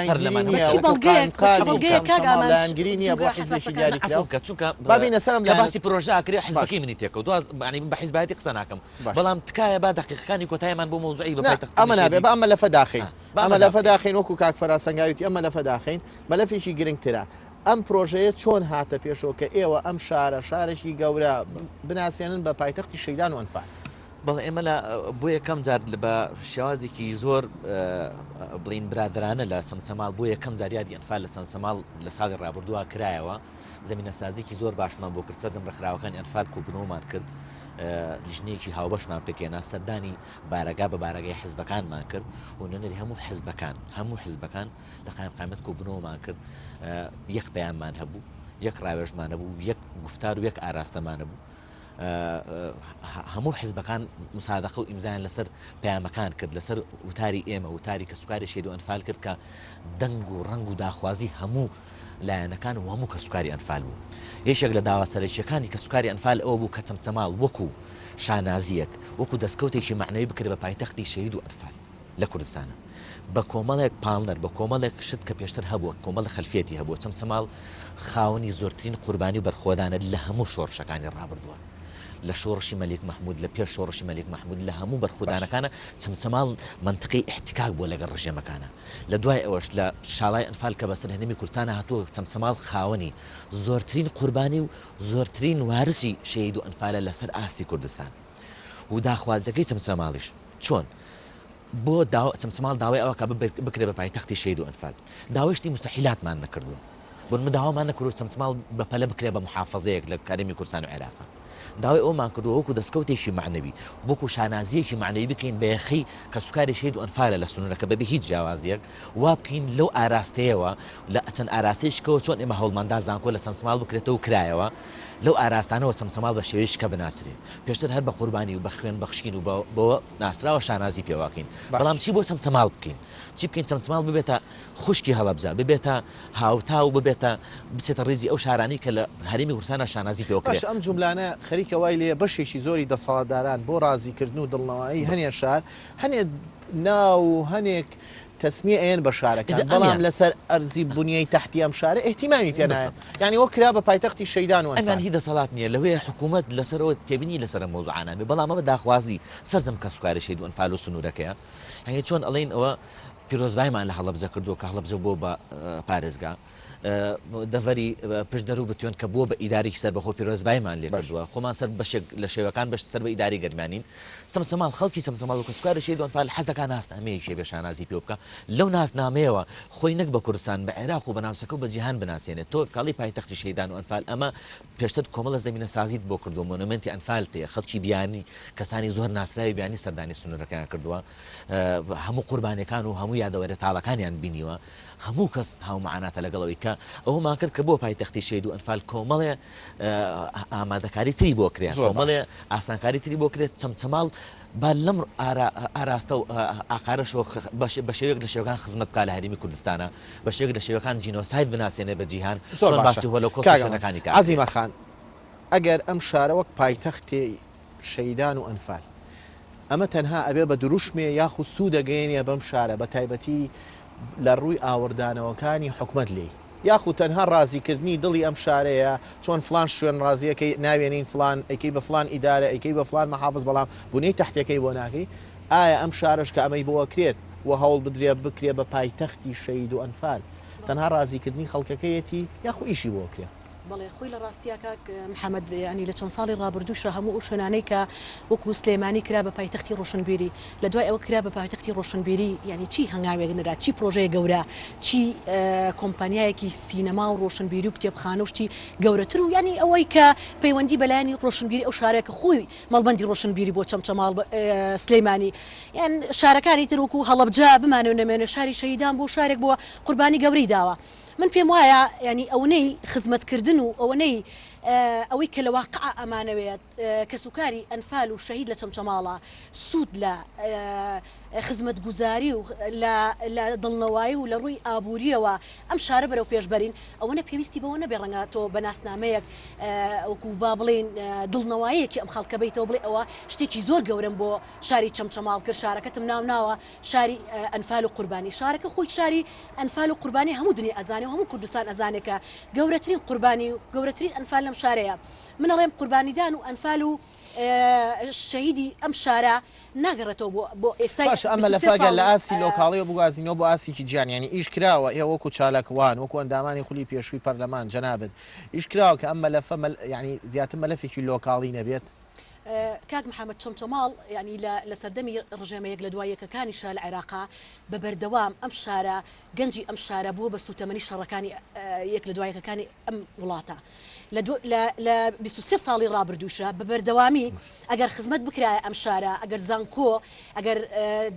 پەرلەمانگیری نییە بۆ حیزبێکی دیاری کە چونکە بابینە سەرم لە باسی پرۆژە کرێ حیزبەکەی منی تێکەوە دوانی من بە حیزبایەتی قسە ناکەم بەڵام تکایە با دەقیقەکانی کۆتاییمان بۆ مۆزوعی بە پایتەخت ئەمە نابێ بە ئەمە لە فەداخین ئەمە لە فەداخین وەکو کاک فەراسەنگاویتی ئەمە لە فەداخین مەلەفێکی گرنگترە ئەم پرۆژەیە چۆن هاتە پێشەوە کە ئێوە ئەم شارە شارێکی گەورە بناسیێنن بە پایتەختی شەیدان و ئەنفال بەڵێ ئێمە لە بۆ یەکەم جار بە شێوازێکی زۆر بڵین برادرانە لە سەمسەماڵ بۆ یەکەم جاریادی ئەنفال لە سەمسەماڵ لە ساڵی ڕابردووە کرایەوە زمینە سازێکی زۆر باشمان بۆ کرد سەرجەم ڕێکخراوەکانی ئەنفال کۆبنەوەمان کرد لیژنەیەکی هاوبەشمان پێکێنا سەردانی بارەگا بە بارەگای حزبەکانمان کرد و نەنەری هەموو حزبەکان لە قایمقامەت کۆبنەوەمان کرد یەک بەیانمان هەبوو یەک ڕاوێژمان هەبوو یەک گفتار و یەک ئاراستەمان هەبوو هەموو حزبەکان مسادەقە و ئیمزایان لەسەر پەیامەکان کرد لەسەر وتاری ئێمە وتاری کە سوکاری شێد و ئەنفال کرد کە دەنگ و ڕنگ و داخوازی هەموو لایەنەکان و هەموو کە سوکاری ئەنفال بوو یەکێک لە داوا سەرەکیەکانی کە سوکاری ئەنفال ئەوە بوو کە چەمچەماڵ وەکو شانازیەک وەکو دەستکەوتێکی معنەوی بکرد بە پایتەختی شەهید و ئەنفال لە کوردستانە بە کۆمەڵێک پاڵنەر بە کۆمەڵێک شت کە پێشتر هەبووە کۆمەڵە خەلفێتی هەبووە چەمسەماڵ خاوەنی زۆرترین قوربانی و بەرخۆدانە لە هەموو شۆڕشەکانی ڕابردووە لە شۆڕشی مەلیک محمود لە پێش شۆڕشی مەلیک محمود لە هەموو بەرخودانەکانە چەمسەماڵ منطقی احتکاک بووە لەگەڵ ڕژێمەکانە لە دوای ئەوەش لە شاڵای ئەنفال کە بەسەر هەنێمی کوردستانە هاتووە چەمسەماڵ خاوەنی زۆرترین قوربانی و زۆرترین وارسی شەهید و ئەنفالە لەسەر ئاستی کوردستان و داخوازەکەی چەمسەماڵیش چۆن بۆ چەمسەماڵ داوای ئەوە کە بکرێ بە پایتەختی شەهید و ئەنفال داوایشتی مستەحیلاتمان نەکردووە بۆ من داوامان نەکرد چەمسەماڵ بەپەلە بکرێ بە محافەزەیەک لە کارێمی کوردستان و عێراق داوای ئەومان کردووە وەکو دەستکەوتێکی معنەوی وەکو شانازیەکی معنەوی بکەین بەیەخی کە سوکاری شەهید و ئەنفالە لە سنوورەکە بەبێ هیچ جیاوازیەک وا بکەین لەو ئاراستەیەوە لە چەند ئاراسەیەشکەوە چۆن ئێمە هەوڵماندا زانکۆ لە چەمسەماڵ بکرێتەوە کرایەوە لەو ئاراستانەوە چەمسەماڵ بە شێوەیەشکە بناسرێ پێشتر هەر بە قوربانی و بە خوێن بەخشین و بۆ ناسراوە شانازی پێواکەین بەڵام چی بۆ چەمسەماڵ بکەین چی بکەین چەمسەماڵ ببێتە خوشکی هەڵەبجە ببێتە هاوتا و ببێتە بچێتە ڕێزی ئەو شارانی کە لە هەرێمی کوردستانە شانازی پێوەکرێت ئەم جوملانە خەریکە وای لێ بەشێکی زۆری دەسەڵاتداران بۆ ڕازیکردن و دڵنەوەی هەنێ شار هەنێ ناو هەنێک تەسمیە ئەیەن بە شارەکان بەڵام لەسەر ئەرزی بنیای تحتی ئەم شارە احتیمامی پێنایە یعنی وە کرا بە پایتەختی شەیدان و ئەمان هی دەسەڵات نییە لەوەیە حکوومەت لەسەرەوە تێبینی لەسەر مۆزوعانامێ بەڵام ئەمە داخوازی سەرجەم کە سوکاری شەهید و ئەنفال و سنوورەکەیە هەیە چۆن ئەڵێن ئەوە پیرۆزبایمان لە هەڵەبجە کردو کە هەڵەبجە بۆ بە پارێزگا دەڤەری پشدەر و بتوێن کە بووە بە ئیدارێکی سەر بەخۆ پیرۆزبایمان لێ کردووە خۆمان سەر بەشێک لە شێوەکان بەش سەر بە ئیداری گەرمانین چەمسەماڵ خەڵکی چەمسەماڵ و سوکاری شەهید و ئەنفال حەزەکان ناسنامەیەکی بێ شانازی پێ بکە لەو ناسنامەیەوە خۆی نەک بە کوردستان بە عێراق و بە ناوچەکە و بە جیهان بناسیێنێت تۆ کاڵی پایتەختی شەیدان و ئەنفال ئەمە پێشتر کۆمەڵە زەمینە سازیت بۆ کردو مۆنومنتی ئەنفال تەیە خەڵکی بیانی کەسانی زۆر ناسراوی بیانی سەردانی سنوورەکان کردووە هەموو قوربانەکان و هەموو یادەوەرە تاڵەکانیان بینیوە هەموو کەس هاومەعاناتە لەگەڵەوەی کە ئەومان کرد کە بۆ پایتەختی شەهید و ئەنفال کۆمەڵێ ئامادەکاری تری بۆ کرێت کۆمەڵێ ئاسانکاری تری بۆ کرێت چەمچەماڵ با لەم ئاراستە و ئاقارەشەوە بە شێوەیەک لە شێوەکان خزمەت بکات لە هەرێمی کوردستانە بە شێوەیەک لە شێوەکان جینۆساید بناسیێنێ بە جیهان زۆر باشتر لە کۆشەکانی کار عەزیمە خان ئەگەر ئەم شارە وەک پایتەختی شەیدان و ئەنفال ئەمە تەنها ئەبێ بە دروشمێ یاخود سوودەگەیەنێ بەم شارە بە تایبەتی لە ڕووی ئاوردانەوەکانی حکومت لێ یاخود تەنها ڕازیکردنی دڵی ئەم شارەیە چۆن فلان شوێن ڕازیەکەی ناوێنین فلان ئەیکەی بە فلان ئیدارە ئەیکەی بە فلان مەحافظ بەڵام بوونەی تەحتەکەی بۆ ناکەی ئایا ئەم شارش کە ئەمەی بۆوە کرێت و هەوڵ بدرێ بکرێ بە پایتەختی شەهید و ئەنفال تەنها ڕازیکردنی خەڵکەکەیەتی یاخو ئیشی بۆ کرێت بەڵێ خۆی لە ڕاستیە کاک محەممەد ینی لە چەند ساڵی ڕابردووشە هەموو ئەو شوێنانەی کە وەکو سلێمانی کرا بە پایتەختی ڕۆشنبیری لە دوای ئەوە کرا بە پایتەختی ڕۆشنبیری ینی چی هەنگاوێک نرا چی پرۆژەیە گەورە چی کۆمپانیایەکی سینەما و ڕۆشنبیری و کتێبخانە وشتی گەورەتر و ینی ئەوەی کە پەیوەندی بەلایانی ڕۆشنبیری ئەو شارێکە خۆی مەڵبەندی ڕۆشنبیری بۆ چەمچەماڵ سلەیمانی یان شارەکانی تر وەکو هەڵەبجە بمانێ و نەمێنێ شاری شەهیدان بۆ شارێک بۆ قوربانی گەورەی داوە من پێم وایە ینی ئەوەی خزمەتکردن و ئەوەی ئەوەی کە لە واقع ئەمانەوێت کە سوکاری ئەنفال و شەهید لە چەمچەماڵە سوود لە خزمەت گوزاری و لە دڵنەوەی و لە ڕووی ئابوووریەوە ئەم شارە بەرەو پێشبەرین ئەوەنە پێویستی بەوە نەبێ ڕەنگە تۆ بە ناسنامەیەک وەکو با بڵێن دڵنەوەیەکی ئەم خەڵکە بیتەوە بڵێ ئەوە شتێکی زۆر گەورم بۆ شاری چەمچەماڵ کرد شارەکەتم ناوە شاری ئەنفال و قوربانی شارەکە خۆی شاری ئەنفال و قوربانی هەموو دنیا ئەزانێ و هەموو کوردستان ئەزانێکە گەورەترین قوربانی و گەورەترین ئەنفال لەم شارەیە من ئەڵێم قوربانیدان و ئەنفال و شەهیدی ئەم شارە ناگەڕێتەوە بۆ ئێستای ئەمە لە فەگەر لە ئاسی لۆکاڵیەوە بگوازینەوە بۆ ئاسیکی گیانیانی ئیش کراوە ئێ وەکو چالاکوان وەکو ئەندامانی خولی پێشووی پەرلەمان جەنابەت ئیش کراوە کە ئەم مەلەفە ینی زیاتر مەلەفێکی لۆکاڵی نەبێت کاک محەممەد چەمچەماڵ ینی لە سەردەمی ڕژێمەیەک لە دوای یەکەکانی شار لە عێراقا بە بەردەوام ئەم شارە گەنجی ئەم شارە بووە بە سوتەمەنی شەڕەکانی یەک لە دوایەکەکانی ئەم وڵاتە لە 23 ساڵی ڕابردووشە بە بەردەوامی ئەگەر خزمەت بکرایە ئەم شارە ئەگەر زانکۆ ئەگەر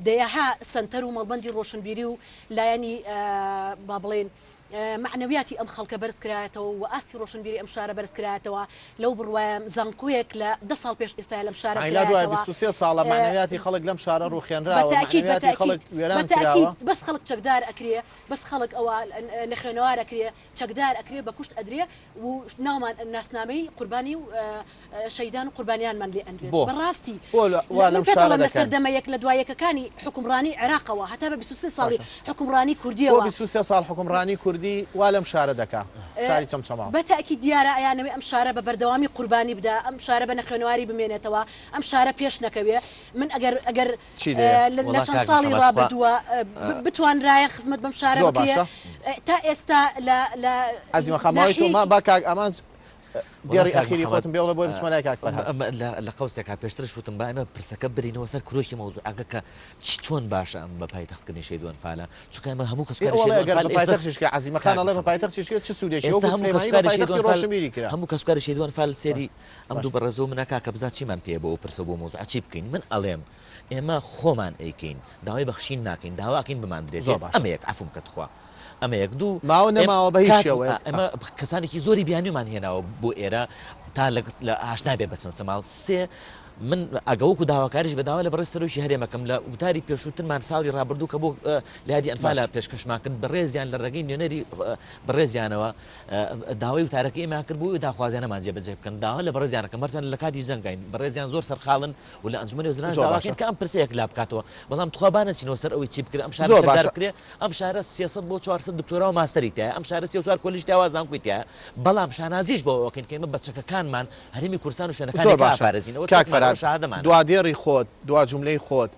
دەیەها سنتەر و مەڵبەندی ڕۆشنبیری و لایەنی با بڵێن معنویاتی ئەم خەڵکە بەرزکرایەتەوە و ئاستی ڕۆشنبیری ئەم شارە بەرزکرایەتەوە لەو بڕوایم زانکۆیەک لە 10 ساڵ پێش ئێستا لەم شارە عیلا دوای 23 ساڵە معنویاتی خەڵک لەم شارە ڕوخێنراوە معنویاتی خەڵک وێران کراوە بەس خەڵک چەکدار ئەکرێ بەس خەڵک ئەوە نەخێنەوار ئەکرێ چەکدار ئەکرێ بە کوشت ئەدرێ و ناومان ناسنامەی قوربانی و شەیدان و قوربانیانمان لێ ئەندرێت بەڕاستی لە سەردەمەیەک لە دوایەکەکانی حکومڕانی عێراقەوە هەتا بە 23 ساڵی حکومڕانی کوردیەوە 23 ساڵ حکومڕانی کوردی وا لەم شارە دەکا شاری چەمچەماڵ بەتاکی دیارە ئەیانەوەی ئەم شارە بە بەردەوامی قوربانی بدا ئەم شارە بە نەخێنەواری بمێنێتەوە ئەم شارە پێش نەکەوێ من ئەگەر لە چەند ساڵی ڕابردووە بتوانرایە خزمەت بەم شارە بکرێ تا ئێستا لە عەزیمە خەماوی تۆ با کاک ئەمان گێڕی ئەخیری خۆتم بێڵە بۆی بچمەلای کاک فەرهاد لە قەوسێکا پێشترش وتم با ئێمە پرسەکە برینەوە سەر کرۆکی مەوزوعەکە کە چۆن باشە ئەم بە پایتەختکردنی شەیدوان فالە چونکە ئێمە هەموو کەسکارێک عەزیمە خان ئەڵێ بە پایتەختیشکە چ سوودێکی هەموو کەسکاری شەیدوان فال سێری ئەم دوو بەڕێزە و منەکا کە بزات چیمان پێ بۆ پرسە بۆ مۆزوع چی بکەین من ئەڵێم ئێمە خۆمان ئەیکەین داوای بەخشین ناکەین داواکەین بماندرێت ئەمەیەک عەفوم کەتخوا ئەمە یەک دوو ماوە نەماوە بە هیچ شێوە ئەمە کەسانێکی زۆری بیانیمان هێناوە بۆ ئێرە تا لە ئاشنا بێ بەسن سەماڵ سێ من ئەگەوەکو داواکاریش بەداوا لە بەڕێز سەرۆکی هەرێمەکەم لە وتاری پێشووترمان ساڵی ڕابردوو کە بۆ لادی ئەنفالە پێشکەشماکرد بەڕێزیان لە ڕێگەی نوێنەری بەڕێزیانەوە داوای وتارەکەی ئێمە کرد بوو داخوازیانەمان جێبەجێ بکەن داوا لە بەڕێزیانەکە مەرجان لە کاتی زەنگین بەڕێزیان زۆر سەرخاڵن و لە ئەنجومەنی وەزیران داواکەن کە ئەم پرسەیەک لا بکاتەوە بەڵام توخوابانە چینەوە سەر ئەوەی چی بکرێ ئەم شارە چەکدار بکرێ ئەم شارە 300 بۆ 400 دکتۆرا و ماستەری تایە ئەم شارە 34 کۆلیژ تاوازانکوی تایە بەڵام شانازیش بۆەوەکەین کە ئێمە بەچەکەکانمان هەرێمی کورسان و شوێنەکانی پارێزینەوە دوادێڕی خۆت دوا جوملەی خۆت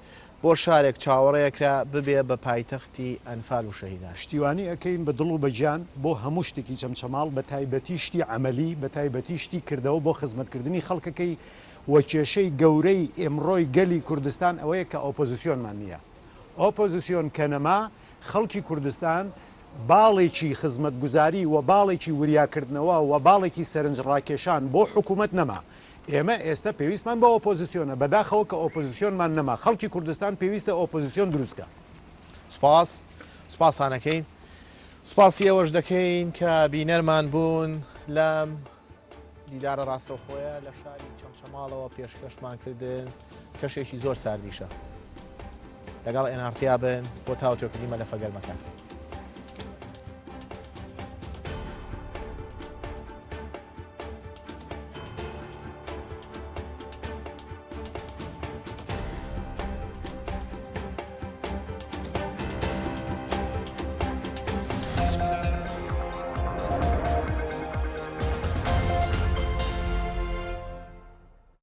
بۆ شارێک چاوەڕەیەکرا ببێ بە پایتەختی ئەنفال و شەهیدان پشتیوانی ئەەکەین بە دڵ و بەجان بۆ هەموو شتێکی چەمچەماڵ بە تایبەتی شتی عملی بە تایبەتی شتی کردەوە بۆ خزمەتکردنی خەڵکەکەی وەکێشەی گەورەی ئێمڕۆی گەلی کوردستان ئەوەیە کە ئۆپۆزیسیۆنمان نییە ئۆپۆزیسیۆن کەنەما خەڵکی کوردستان باڵێکی خزمەتگوزاری و باڵێکی وریاکردنەوە و باڵێکی سەرنجڕاکێشان بۆ حکوومەت نەما ئێمە ئێستا پێویستمان بە ئۆپۆزیسیۆنە بەداخەوە کە ئۆپۆزیسیۆنمان نەما خەڵکی کوردستان پێویستە ئۆپۆزیسیۆن دروستکە سپاسانەکەین سپاسی ئەوەش دەکەین کە بینەرمان بوون لەم دیدارە ڕاستەوخۆیە لە شاری چەمچەماڵەوە پێشکەشمان کردن کەشێکی زۆر ساردیشە لەگەڵ ئێنارتیا بن بۆ تاوتۆکردی مەلەفە گەرمەکان